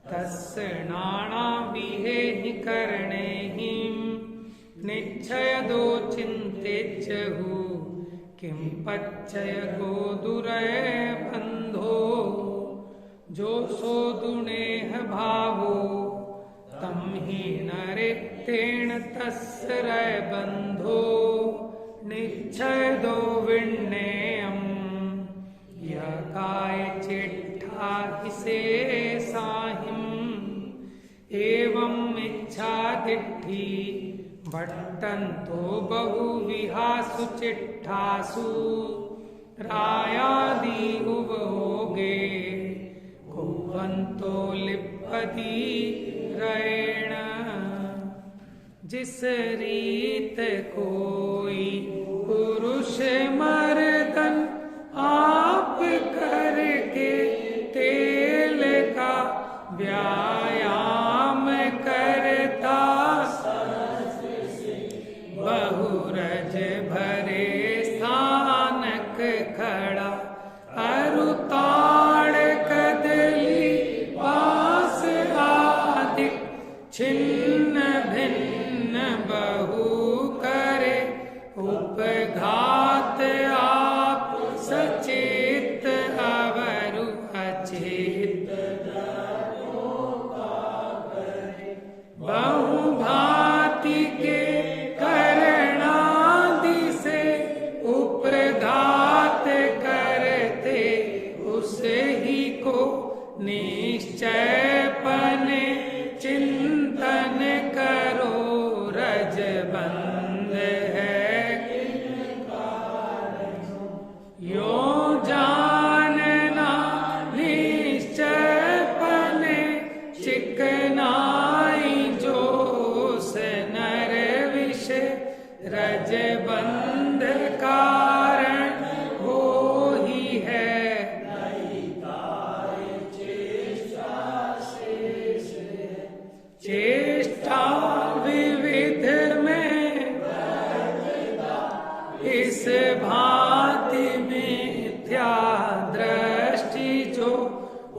Speaker 1: तस्य नानाविहेहि कर्णेहिं निच्छयदो चिन्तेच्छहु किं पच्चय गोदुरय बन्धो जो सोदुनेह भावो तं हि नरेत्तेण तस्य रय बन्धो निच्छयदो विण्णेयम् यः काय चिट्ठा हिसे साहिम् एवम् इच्छादिट्ठी भट्टन्तो बहुविहासु चिट्ठासु रायादि उवहोगे कुवन्तो लिप्पति रयेण। जिस रीत कोई पुरुष मर्दन आप करके तेल का व्यायाम करता, बहुरज भरे स्थानक खड़ा, अरुताड़ कदली पास आदि, छिन्न भिन्न बहु करे उपघात, आप सचेत अवरु अचेत, बहुभांति के करणादि से उपघात करते, उसे ही को निश्चयपने चिंतन करो, रजबंध है यो जानना, निश्चयपने चिकनाई जो से नर विषय, रजबंध कारण वो ही है, चेष्टा विविध में इस भांति मिथ्या दृष्टि जो,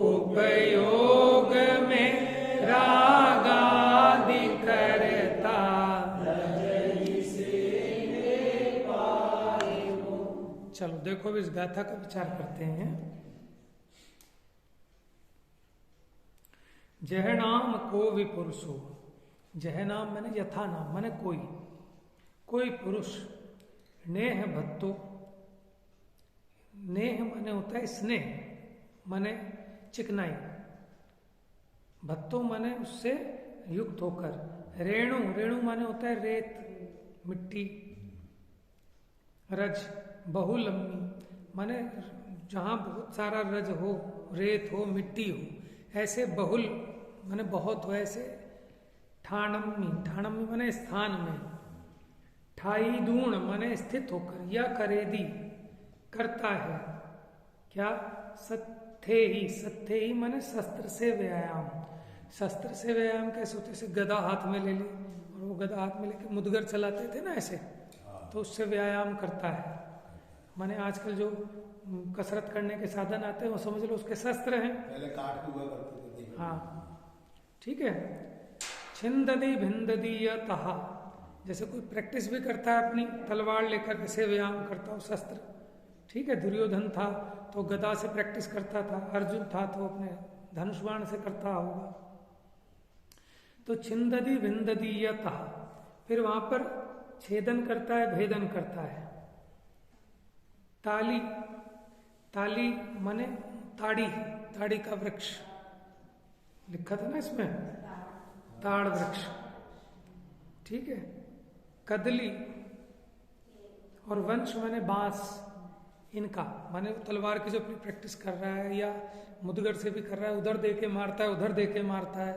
Speaker 1: उपयोग में रागादि करता, चलो देखो इस गाथा का विचार करते हैं। जह नाम को विपुरुषो, जह नाम माने यथा नाम माने कोई पुरुष, नेह भत्तो, नेह माने होता है स्नेह, माने चिकनाई, भत्तो माने उससे युक्त होकर, रेणु, रेणु माने होता है रेत मिट्टी, रज बहुलम्बी माने जहां बहुत सारा रज हो, रेत हो, मिट्टी हो, ऐसे बहुल माने बहुत हो, ऐसे ठाणम्मी, ठाणम्मी माने स्थान में, ठाई दूण माने स्थित होकर, या करेदी करता है क्या, सत्थे ही माने शस्त्र से व्यायाम, शस्त्र से व्यायाम कैसे होते, जैसे गदा हाथ में ले ली और वो गदा हाथ में लेके मुदगर चलाते थे ना ऐसे, तो उससे व्यायाम करता है, माने आजकल जो कसरत करने के साधन आते हैं वो समझ लो उसके शस्त्र हैं,
Speaker 2: पहले काट के हुआ करते थे।
Speaker 1: हाँ ठीक है। छिंददी भिंददी तहा, जैसे कोई प्रैक्टिस भी करता है अपनी तलवार लेकर, कैसे व्यायाम करता हो शस्त्र, ठीक है। दुर्योधन था तो गदा से प्रैक्टिस करता था, अर्जुन था तो अपने धनुष बाण से करता होगा। तो छिंददी भिंददी तहा, फिर वहां पर छेदन करता है, भेदन करता है। ताली, ताली माने ताड़ी, ताड़ी का वृक्ष लिखा था ना इसमें, ताड़ वृक्ष, ठीक है। कदली और वंश माने बांस, इनका माने तलवार की जो अपनी प्रैक्टिस कर रहा है या मुदगर से भी कर रहा है, उधर दे के मारता है, उधर दे के मारता है,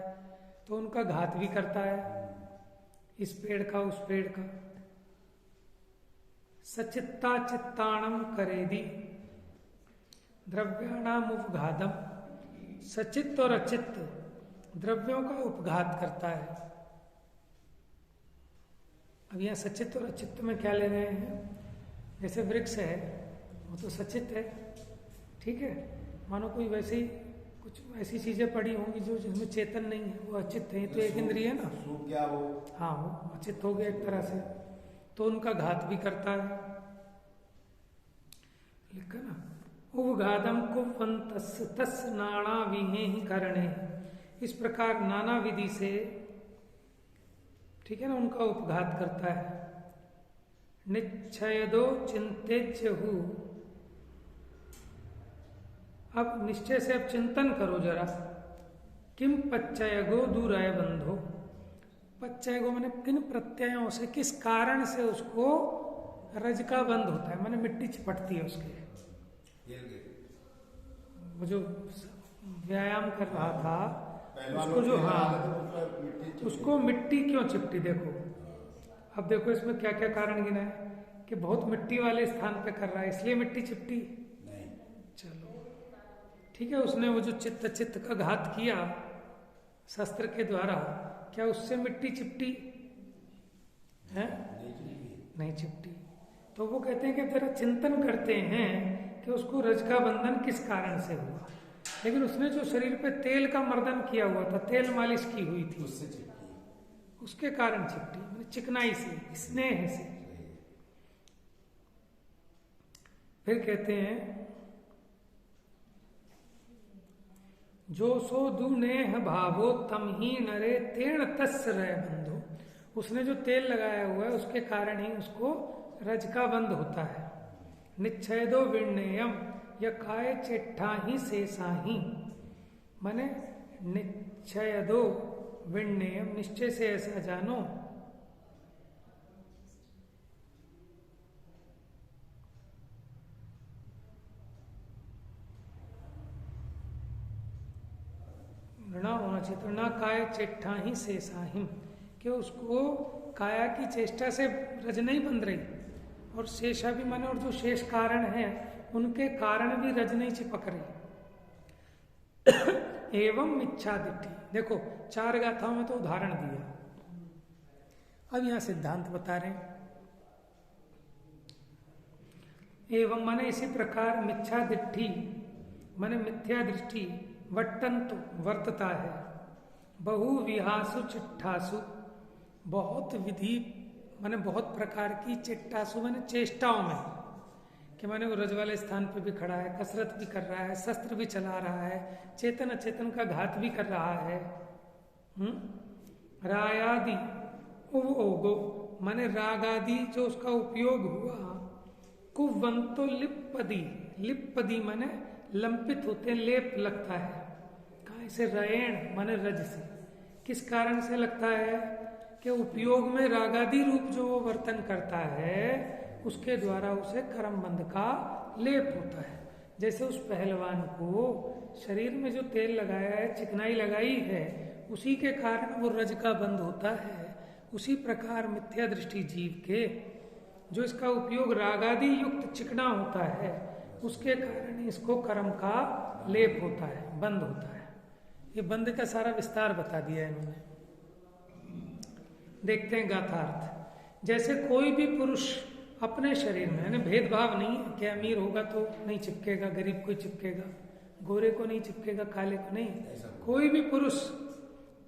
Speaker 1: तो उनका घात भी करता है, इस पेड़ का उस पेड़ का। सचित्ता चित्ताणम करेदी द्रव्याणाम उपघातम, सचित्त और अचित्त द्रव्यों का उपघात करता है। अब यहाँ सचित्त और अचित्त में क्या ले रहे हैं, जैसे वृक्ष है वो तो सचित्त है, ठीक है। मानो कोई वैसे ही कुछ ऐसी चीजें पड़ी होंगी जो जिसमें चेतन नहीं है, वो अचित्त है, तो एक इंद्रिय है ना,
Speaker 2: सूख गया वो,
Speaker 1: हाँ वो अचित्त हो गया एक तरह से, तो उनका घात भी करता है, लिखा ना। उपघातम कुवंतस् तस् नाना विहे ही करणे, इस प्रकार नाना विधि से, ठीक है ना, उनका उपघात करता है। निश्चयदो चिंतेच्यहु, अब निश्चय से अब चिंतन करो जरा, किम पच्चयगो दूराय बंधो, पच्चयगो माने किन प्रत्ययों से, किस कारण से उसको रज का बंध होता है, माने मिट्टी चिपटती है उसके, वो जो व्यायाम कर रहा था उसको, जो हाँ उसको मिट्टी क्यों चिपटी, देखो अब देखो इसमें क्या क्या कारण गिना है कि बहुत मिट्टी वाले स्थान पे कर रहा है इसलिए मिट्टी चिपटी
Speaker 2: नहीं,
Speaker 1: चलो ठीक है। उसने वो जो चित्त का घात किया शस्त्र के द्वारा, क्या उससे मिट्टी चिपटी है? नहीं चिपटी। तो वो कहते हैं कि जरा चिंतन करते हैं कि उसको रज का बंधन किस कारण से हुआ। लेकिन उसने जो शरीर पे तेल का मर्दन किया हुआ था, तेल मालिश की हुई थी,
Speaker 2: उससे चिपकी,
Speaker 1: उसके कारण चिपटी, मतलब चिकनाई से, स्नेह से। फिर कहते हैं जो सो दुनेह भावो तम ही नरे तेण तस् रह बंधो। उसने जो तेल लगाया हुआ है उसके कारण ही उसको रज का बंध होता है। निच्छेदो विण्यम या काय चिट्ठा ही शेषा ही, माने निच्छेदो विण्यम, निश्चय से ऐसा जानो ना होना चाहिए। तो ना काय चेष्टा ही शेषा ही, कि उसको काया की चेष्टा से रज नहीं बंध रही, और शेषा भी माने और जो शेष कारण है उनके कारण भी रज नहीं चिपक रही। एवं इच्छा दिट्ठी, देखो 4 गाथाओं में तो उदाहरण दिया, अब यहां सिद्धांत बता रहे हैं। एवं माने इसी प्रकार मिथ्या दिट्ठी माने मिथ्या दृष्टि वट्टंतु वर्तता है। बहु विहासु चिट्ठासु, बहुत विधि माने बहुत प्रकार की, चिट्टासु माने चेष्टाओं में, कि माने वो रज वाले स्थान पे भी खड़ा है, कसरत भी कर रहा है, शस्त्र भी चला रहा है, चेतन अचेतन का घात भी कर रहा है। रायादि उवोगो माने राग आदि जो उसका उपयोग हुआ। कुवंतो लिपपदी, लिपपदी माने लंपित होते, लेप लगता है। कहाँ से? रयण माने रज से। किस कारण से लगता है? कि उपयोग में रागादि रूप जो वो वर्तन करता है उसके द्वारा उसे कर्मबंध का लेप होता है। जैसे उस पहलवान को शरीर में जो तेल लगाया है, चिकनाई लगाई है, उसी के कारण वो रज का बंध होता है। उसी प्रकार मिथ्या दृष्टि जीव के जो इसका उपयोग रागादि युक्त चिकना होता है, उसके कारण इसको कर्म का लेप होता है, बंध होता है। ये बंध का सारा विस्तार बता दिया है इन्होंने। देखते हैं गाथार्थ। जैसे कोई भी पुरुष अपने शरीर में, यानी भेदभाव नहीं है कि अमीर होगा तो नहीं चिपकेगा, गरीब को ही चिपकेगा, गोरे को नहीं चिपकेगा, काले को नहीं। कोई भी पुरुष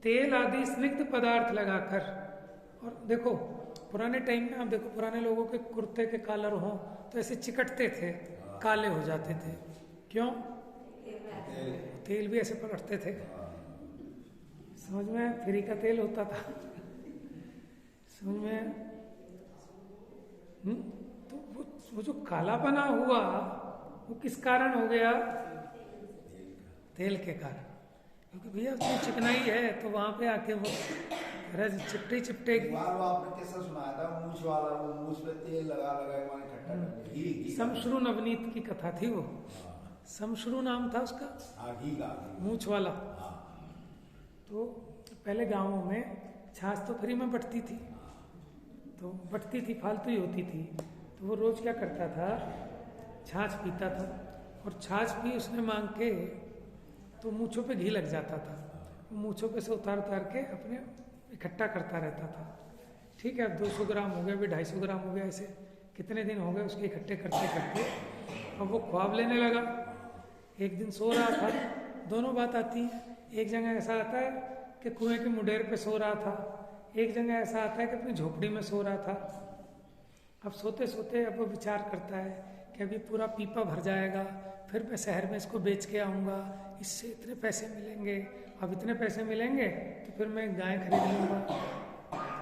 Speaker 1: तेल आदि स्निग्ध पदार्थ लगाकर, और देखो पुराने टाइम में आप देखो पुराने लोगों के कुर्ते के कॉलर हो तो ऐसे चिकटते थे, काले हो जाते थे। क्यों? तेल भी ऐसे पकड़ते थे, समझ में? फ्री का तेल होता था, समझ में? तो वो जो कालापना हुआ वो किस कारण हो गया? तेल के कारण। क्योंकि भैया उसमें चिकनाई है तो वहां पे आके वो रज चिपटेगी।
Speaker 2: वो आपने कैसा सुनाया था, मूछ वाला, वो मूछ पे तेल लगा माने इकट्ठा करने।
Speaker 1: समश्रु नवनीत की कथा थी वो। समश्रु नाम था उसका, मूछ वाला। तो पहले गांवों में छाछ तो फ्री में बटती थी, तो बटती थी, फालतू ही होती थी। तो वो रोज क्या करता था, छाछ पीता था, और छाछ भी उसने मांग के तो मूछों पे घी लग जाता था। वो मूछों पे से उतार के अपने इकट्ठा करता रहता था। ठीक है, अब 200 ग्राम हो गया, अभी 250 ग्राम हो गया, ऐसे कितने दिन हो गए उसके इकट्ठे करते करते। अब वो ख्वाब लेने लगा। एक दिन सो रहा था, दोनों बात आती है। एक जगह ऐसा आता है कि कुएं के मुडेर पे सो रहा था, एक जगह ऐसा आता है कि अपनी झोपड़ी में सो रहा था। अब सोते सोते अब वो विचार करता है कि अभी पूरा पीपा भर जाएगा, फिर मैं शहर में इसको बेच के आऊँगा, इससे इतने पैसे मिलेंगे। अब इतने पैसे मिलेंगे तो फिर मैं गाय खरीद लूँगा।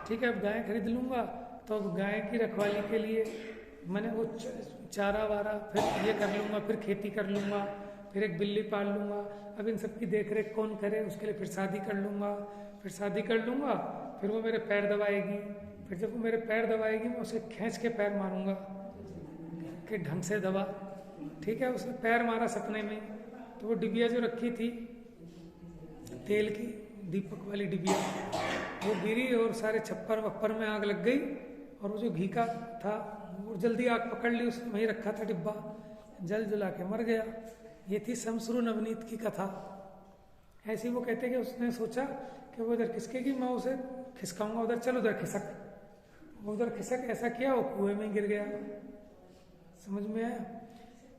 Speaker 1: ठीक है, अब गाय खरीद लूँगा तो अब गाय की रखवाली के लिए मैंने वो चारा वारा फिर ये कर लूँगा, फिर खेती कर लूँगा, फिर एक बिल्ली पाल लूँगा। अब इन सब की देख रेख कौन करे, उसके लिए फिर शादी कर लूँगा, फिर शादी कर लूँगा, फिर वो मेरे पैर दबाएगी, फिर जब वो मेरे पैर दबाएगी मैं उसे खींच के पैर मारूंगा कि ढंग से दबा। ठीक है, उसने पैर मारा सपने में, तो वो डिबिया जो रखी थी तेल की, दीपक वाली डिबिया, वो गिरी और सारे छप्पर वप्पर में आग लग गई और वो जो घी का था वो जल्दी आग पकड़ ली, उसने वहीं रखा था डिब्बा, जल जुला के मर गया। ये थी समश्रु नवनीत की कथा। ऐसे वो कहते कि उसने सोचा कि वो उधर खिसकेगी, मैं उसे खिसकाऊंगा उधर, चल उधर खिसक। वो उधर खिसक, ऐसा किया वो कुएं में गिर गया। समझ में आया?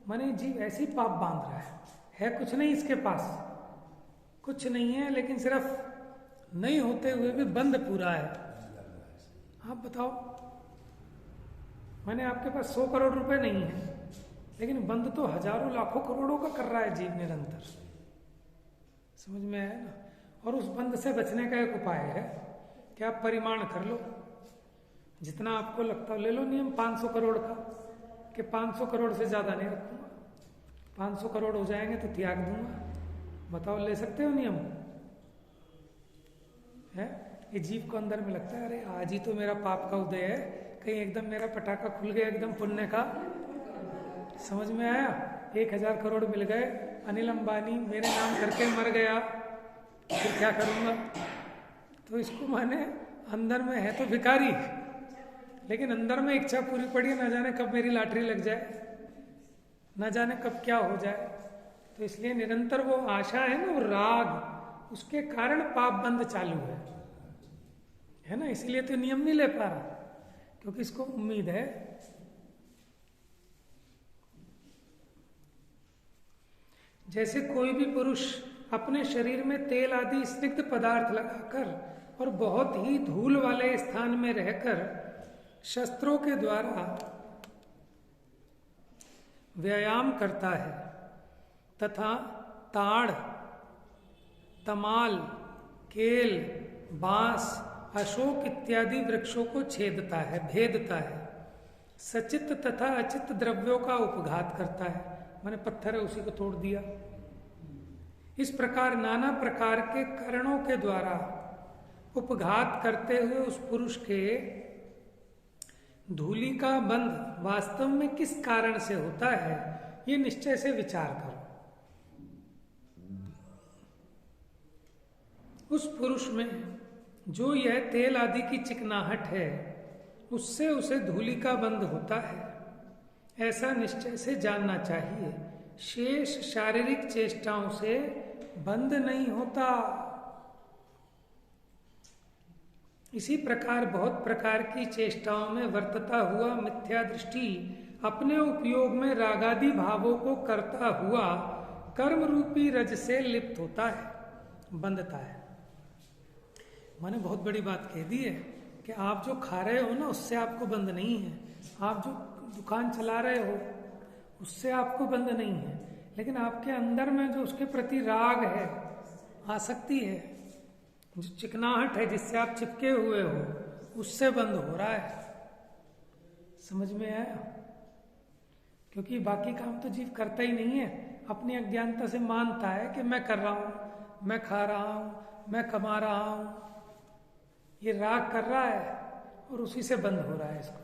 Speaker 1: माने जीव ऐसी पाप बांध रहा है कुछ नहीं इसके पास, कुछ नहीं है, लेकिन सिर्फ नहीं होते हुए भी बंद पूरा है। आप बताओ, माने आपके पास 100 करोड़ रुपए नहीं है, लेकिन बंद तो हजारों लाखों करोड़ों का कर रहा है जीव निरंतर। समझ में आया ना? और उस बंद से बचने का एक उपाय है कि आप परिमाण कर लो, जितना आपको लगता हो ले लो। नियम 500 करोड़ का, कि 500 करोड़ से ज्यादा नहीं रखूंगा, 500 करोड़ हो जाएंगे तो त्याग दूंगा। बताओ, ले सकते हो नियम? है ये जीव को अंदर में लगता है, अरे आज ही तो मेरा पाप का उदय है, कहीं एकदम मेरा पटाखा खुल गया एकदम पुण्य का। समझ में आया? 1000 करोड़ मिल गए, अनिल अंबानी मेरे नाम करके मर गया, फिर क्या करूंगा? तो इसको माने अंदर में है तो भिखारी, लेकिन अंदर में इच्छा पूरी पड़ी है, ना जाने कब मेरी लॉटरी लग जाए, ना जाने कब क्या हो जाए। तो इसलिए निरंतर वो आशा है ना, वो राग, उसके कारण पाप बंद चालू है ना। इसलिए तो नियम नहीं ले पा रहा, क्योंकि इसको उम्मीद है। जैसे कोई भी पुरुष अपने शरीर में तेल आदि स्निग्ध पदार्थ लगाकर और बहुत ही धूल वाले स्थान में रहकर शस्त्रों के द्वारा व्यायाम करता है तथा ताड़, तमाल, केल, बांस, अशोक इत्यादि वृक्षों को छेदता है, भेदता है, सचित तथा अचित द्रव्यों का उपघात करता है, मैंने पत्थर है उसी को तोड़ दिया। इस प्रकार नाना प्रकार के करणों के द्वारा उपघात करते हुए उस पुरुष के धूलि का बंध वास्तव में किस कारण से होता है, ये निश्चय से विचार करो। उस पुरुष में जो यह तेल आदि की चिकनाहट है, उससे उसे धूलि का बंध होता है, ऐसा निश्चय से जानना चाहिए। शेष शारीरिक चेष्टाओं से बंध नहीं होता। इसी प्रकार बहुत प्रकार की चेष्टाओं में वर्तता हुआ मिथ्या दृष्टि अपने उपयोग में रागादि भावों को करता हुआ कर्म रूपी रज से लिप्त होता है, बंधता है। मैंने बहुत बड़ी बात कह दी है कि आप जो खा रहे हो ना, उससे आपको बंध नहीं है। आप जो दुकान चला रहे हो, उससे आपको बंध नहीं है, लेकिन आपके अंदर में जो उसके प्रति राग है, आसक्ति है, जो चिकनाहट है जिससे आप चिपके हुए हो, उससे बंद हो रहा है। समझ में आया? क्योंकि बाकी काम तो जीव करता ही नहीं है, अपनी अज्ञानता से मानता है कि मैं कर रहा हूं, मैं खा रहा हूं, मैं कमा रहा हूं। ये राग कर रहा है और उसी से बंद हो रहा है इसको।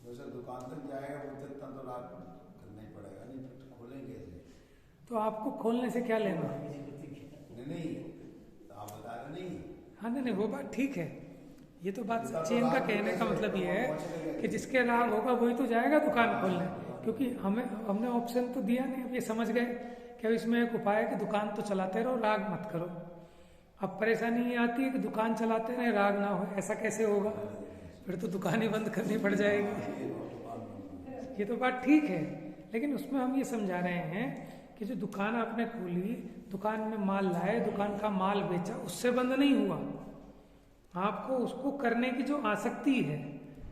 Speaker 2: वैसे दुकान तक जाएगा वो तो इतना तो राग करना ही पड़ेगा, नहीं फिर खोलेंगे कैसे?
Speaker 1: तो आपको खोलने से क्या लेना?
Speaker 2: नहीं आप बता रहे नहीं।
Speaker 1: हाँ नहीं, वो बात ठीक है, ये तो बात सच्ची है। इनका कहने का मतलब ये है कि जिसके राग होगा वही तो जाएगा दुकान खोलने, क्योंकि हमने ऑप्शन तो दिया नहीं। अब ये समझ गए कि इसमें एक उपाय है कि दुकान तो चलाते रहो, राग मत करो। अब परेशानी ये आती है कि दुकान चलाते रहे, राग ना हो, ऐसा कैसे होगा? फिर तो दुकान ही बंद करनी पड़ जाएगी। ये तो बात ठीक है, लेकिन उसमें हम ये समझा रहे हैं कि जो दुकान आपने खोली, दुकान में माल लाए, दुकान का माल बेचा, उससे बंद नहीं हुआ। आपको उसको करने की जो आसक्ति है,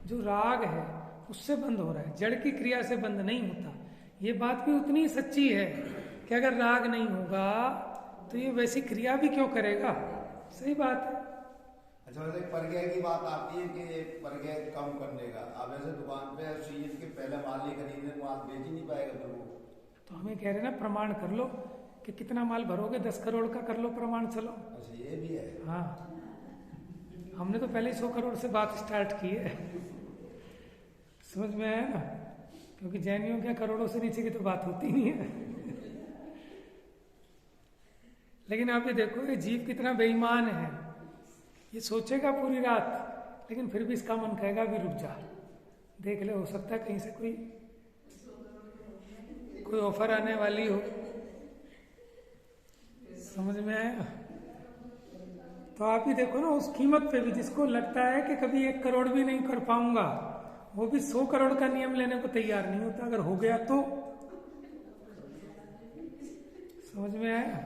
Speaker 1: जो राग है, उससे बंद हो रहा है, जड़ की क्रिया से बंद नहीं होता। ये बात भी उतनी ही सच्ची है कि अगर राग नहीं होगा तो ये वैसी क्रिया भी क्यों करेगा। सही बात है।
Speaker 2: अच्छा, वैसे परगय की बात आती है कि परगय कम करने का। अब ऐसे दुकान पे सीजन के पहले माल नहीं खरीदने, माल बेच ही नहीं पाएगा फिर वो।
Speaker 1: तो हमें कह रहे ना, प्रमाण कर लो कि कितना माल भरोगे, 10 करोड़ का कर लो प्रमाण, चलो।
Speaker 2: अच्छा, ये भी है।
Speaker 1: हाँ, हमने तो पहले 100 करोड़ से बात स्टार्ट की है। समझ में आया ना? क्योंकि जैनियों के करोड़ों से नीचे की तो बात होती नहीं है। लेकिन आप ये देखो, ये जीव कितना बेईमान है। ये सोचेगा पूरी रात लेकिन फिर भी इसका मन कहेगा अभी रुक जा, देख ले, हो सकता है कहीं से कोई ऑफर आने वाली हो। समझ में आया? तो आप ही देखो ना, उस कीमत पे भी जिसको लगता है कि कभी 1 करोड़ भी नहीं कर पाऊंगा, वो भी 100 करोड़ का नियम लेने को तैयार नहीं होता। अगर हो गया तो समझ में आया?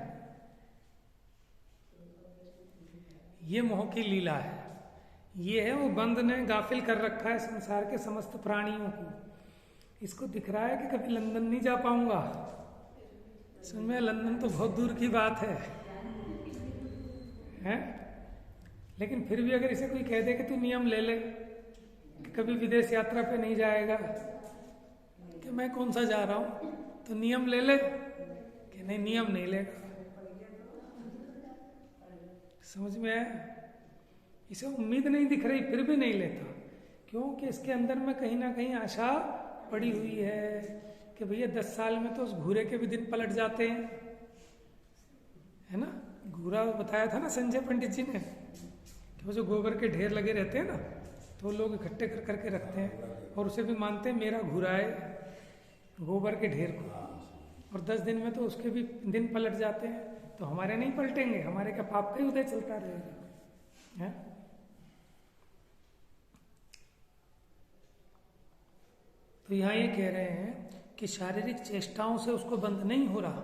Speaker 1: ये मोह की लीला है। ये है वो बंद ने गाफिल कर रखा है संसार के समस्त प्राणियों को। इसको दिख रहा है कि कभी लंदन नहीं जा पाऊंगा। समझ में? लंदन तो बहुत दूर की बात है, हैं? लेकिन फिर भी अगर इसे कोई कह दे कि तू नियम ले ले कि कभी विदेश यात्रा पे नहीं जाएगा, कि मैं कौन सा जा रहा हूं, तो नियम ले ले, कि नहीं नियम नहीं लेगा। समझ में आया? इसे उम्मीद नहीं दिख रही फिर भी नहीं लेता, क्योंकि इसके अंदर में कहीं ना कहीं आशा पड़ी हुई है कि भैया 10 साल में तो उस घूरे के भी दिन पलट जाते हैं, है ना? घूरा बताया था ना संजय पंडित जी ने, कि वो जो गोबर के ढेर लगे रहते हैं ना, तो लोग इकट्ठे कर करके रखते हैं और उसे भी मानते हैं मेरा घूरा है गोबर के ढेर को, और 10 दिन में तो उसके भी दिन पलट जाते हैं। तो हमारे नहीं पलटेंगे, हमारे क्या पाप का ही उदय चलता रहेगा, है? तो यहां ये कह रहे हैं कि शारीरिक चेष्टाओं से उसको बंद नहीं हो रहा,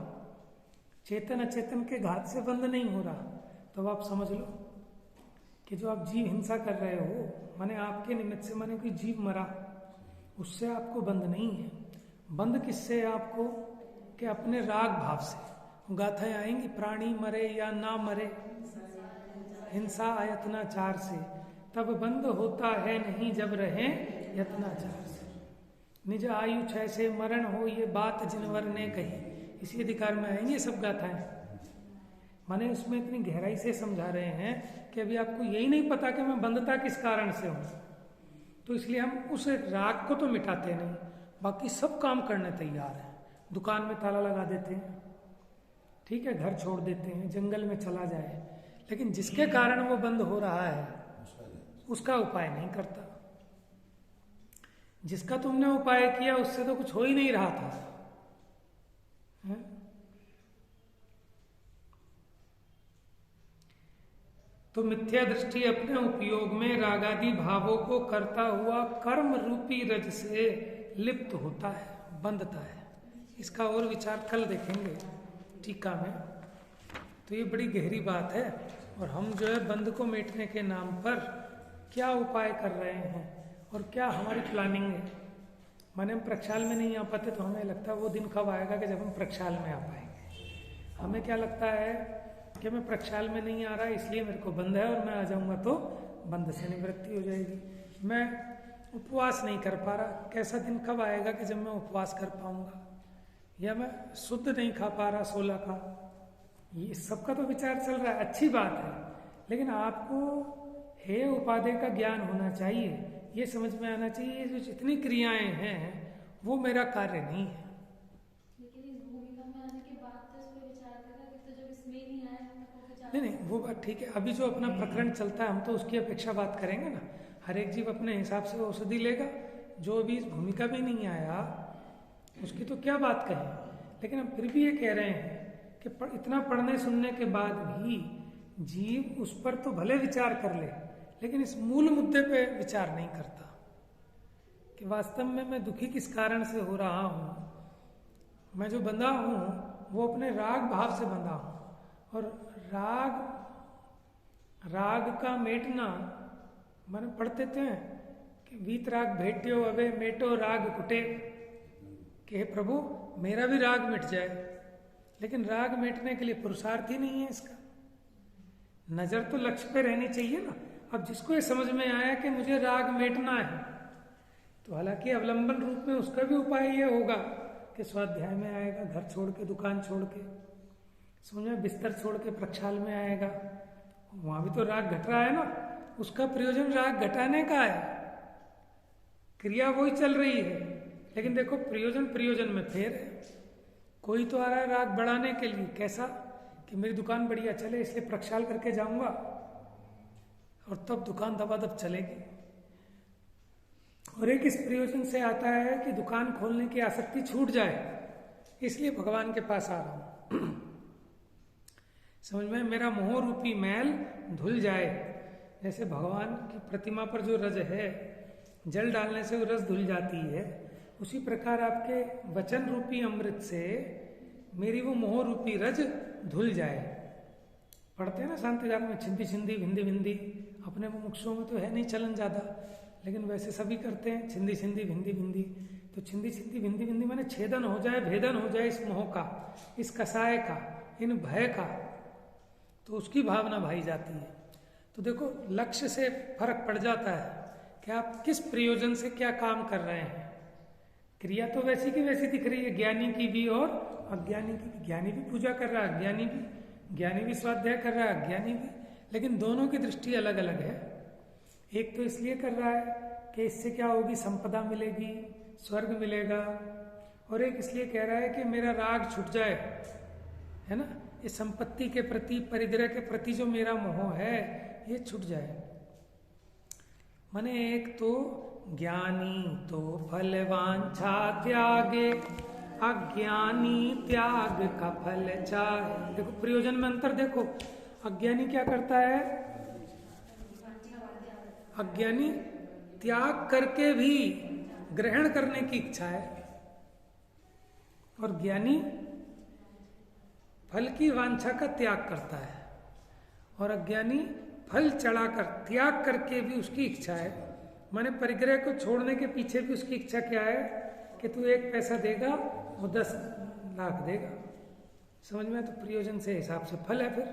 Speaker 1: चेतन अचेतन के घात से बंद नहीं हो रहा। तो आप समझ लो कि जो आप जीव हिंसा कर रहे हो, माने आपके निमित्त से माने कोई जीव मरा, उससे आपको बंद नहीं है। बंद किससे है आपको? कि अपने राग भाव से। गाथाएं आएंगी, प्राणी मरे या ना मरे, हिंसा यत्नाचार से, तब बंद होता है नहीं जब रहे यत्नाचार से। निज आयु क्षय से मरण हो ये बात जिनवर ने कही, इसी अधिकार में आएंगे सब गाथाएं। माने उसमें इतनी गहराई से समझा रहे हैं कि अभी आपको यही नहीं पता कि मैं बंधता किस कारण से हूं, तो इसलिए हम उस राग को तो मिटाते नहीं, बाकी सब काम करने तैयार हैं। दुकान में ताला लगा देते हैं, ठीक है, घर छोड़ देते हैं, जंगल में चला जाए, लेकिन जिसके कारण वो बंद हो रहा है उसका उपाय नहीं करता। जिसका तुमने उपाय किया उससे तो कुछ हो ही नहीं रहा था, है? तो मिथ्या दृष्टि अपने उपयोग में रागादि भावों को करता हुआ कर्म रूपी रज से लिप्त होता है, बंधता है। इसका और विचार कल देखेंगे टीका में। तो ये बड़ी गहरी बात है, और हम जो है बंध को मिटने के नाम पर क्या उपाय कर रहे हैं और क्या हमारी प्लानिंग है। माने हम प्रक्षाल में नहीं आ पाते तो हमें लगता है वो दिन कब आएगा कि जब हम प्रक्षाल में आ पाएंगे। हमें क्या लगता है कि मैं प्रक्षाल में नहीं आ रहा इसलिए मेरे को बंध है, और मैं आ जाऊंगा तो बंध से निवृत्ति हो जाएगी। मैं उपवास नहीं कर पा रहा, कैसा दिन कब आएगा कि जब मैं उपवास कर पाऊंगा, या मैं शुद्ध नहीं खा पा रहा 16 का। ये सबका तो विचार चल रहा है, अच्छी बात है, लेकिन आपको हे उपादेय का ज्ञान होना चाहिए। ये समझ में आना चाहिए जो जितनी क्रियाएं हैं वो मेरा कार्य नहीं है।
Speaker 3: लेकिन इस भूमिका में आने के बाद तो इस पे विचार करेगा कि तो जब इसमें ही नहीं आया तो विचार
Speaker 1: नहीं, वो बात ठीक है। अभी जो अपना प्रकरण चलता है हम तो उसकी अपेक्षा बात करेंगे ना। हर एक जीव अपने हिसाब से औषधि लेगा, जो अभी इस भूमिका में नहीं आया उसकी तो क्या बात कहें। लेकिन हम फिर भी ये कह रहे हैं कि इतना पढ़ने सुनने के बाद भी जीव उस पर तो भले विचार कर ले, लेकिन इस मूल मुद्दे पे विचार नहीं करता कि वास्तव में मैं दुखी किस कारण से हो रहा हूं। मैं जो बंधा हूं वो अपने राग भाव से बंधा हूं, और राग का मेटना मैंने पढ़ते थे कि वीत राग भेट्यो अबे मेटो राग कुटे, कि हे प्रभु मेरा भी राग मिट जाए। लेकिन राग मिटने के लिए पुरुषार्थ ही नहीं है इसका। नजर तो लक्ष्य पे रहनी चाहिए ना। अब जिसको ये समझ में आया कि मुझे राग मेटना है, तो हालांकि अवलंबन रूप में उसका भी उपाय ये होगा कि स्वाध्याय में आएगा, घर छोड़ के, दुकान छोड़ के, समझ में, बिस्तर छोड़ के प्रक्षाल में आएगा। वहां भी तो राग घट रहा है ना, उसका प्रयोजन राग घटाने का है, क्रिया वही चल रही है, लेकिन देखो प्रयोजन में फेर है। कोई तो आ रहा है राग बढ़ाने के लिए, कैसा कि मेरी दुकान बढ़िया चले इसलिए प्रक्षाल करके जाऊंगा। और तब दुकान दबादब चलेगी। और एक इस प्रयोजन से आता है कि दुकान खोलने की आसक्ति छूट जाए, इसलिए भगवान के पास आ रहा हूं। समझ में, मेरा मोह रूपी मैल धुल जाए। जैसे भगवान की प्रतिमा पर जो रज है, जल डालने से वो रस धुल जाती है, उसी प्रकार आपके वचन रूपी अमृत से मेरी वो मोह रूपी रज धुल जाए। पढ़ते हैं ना शांति जाग में, छिंदी छिंदी भिंदी भिंदी। अपने मुमुक्षुओं में तो है नहीं चलन ज्यादा, लेकिन वैसे सभी करते हैं, छिंदी छिंदी भिंदी भिंदी। तो छिंदी छिंदी भिंदी भिंदी माने छेदन हो जाए, भेदन हो जाए इस मोह का, इस कसाय का, इन भय का, तो उसकी भावना भाई जाती है। तो देखो लक्ष्य से फर्क पड़ जाता है कि आप किस प्रयोजन से क्या काम कर रहे हैं। क्रिया तो वैसी की वैसी दिख रही है, ज्ञानी की भी और अज्ञानी की भी। ज्ञानी भी पूजा कर रहा है, ज्ञानी भी स्वाध्याय कर रहा है, अज्ञानी भी, लेकिन दोनों की दृष्टि अलग अलग है। एक तो इसलिए कर रहा है कि इससे क्या होगी, संपदा मिलेगी, स्वर्ग मिलेगा, और एक इसलिए कह रहा है कि मेरा राग छूट जाए, है ना, ये संपत्ति के प्रति, परिग्रह के प्रति जो मेरा मोह है ये छूट जाए। माने एक तो ज्ञानी तो फल वांछा त्यागे, अज्ञानी त्याग का फल चाहे। देखो प्रयोजन में अंतर देखो। अज्ञानी क्या करता है, अज्ञानी त्याग करके भी ग्रहण करने की इच्छा है, और ज्ञानी फल की वांछा का त्याग करता है, और अज्ञानी फल चढ़ाकर त्याग करके भी उसकी इच्छा है। माने परिग्रह को छोड़ने के पीछे भी उसकी इच्छा क्या है कि तू 1 पैसा देगा वो 10 लाख देगा। समझ में? तो प्रयोजन से हिसाब से फल है, फिर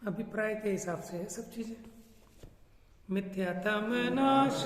Speaker 1: अभिप्राय के हिसाब से है सब चीजें। मिथ्यातम नाश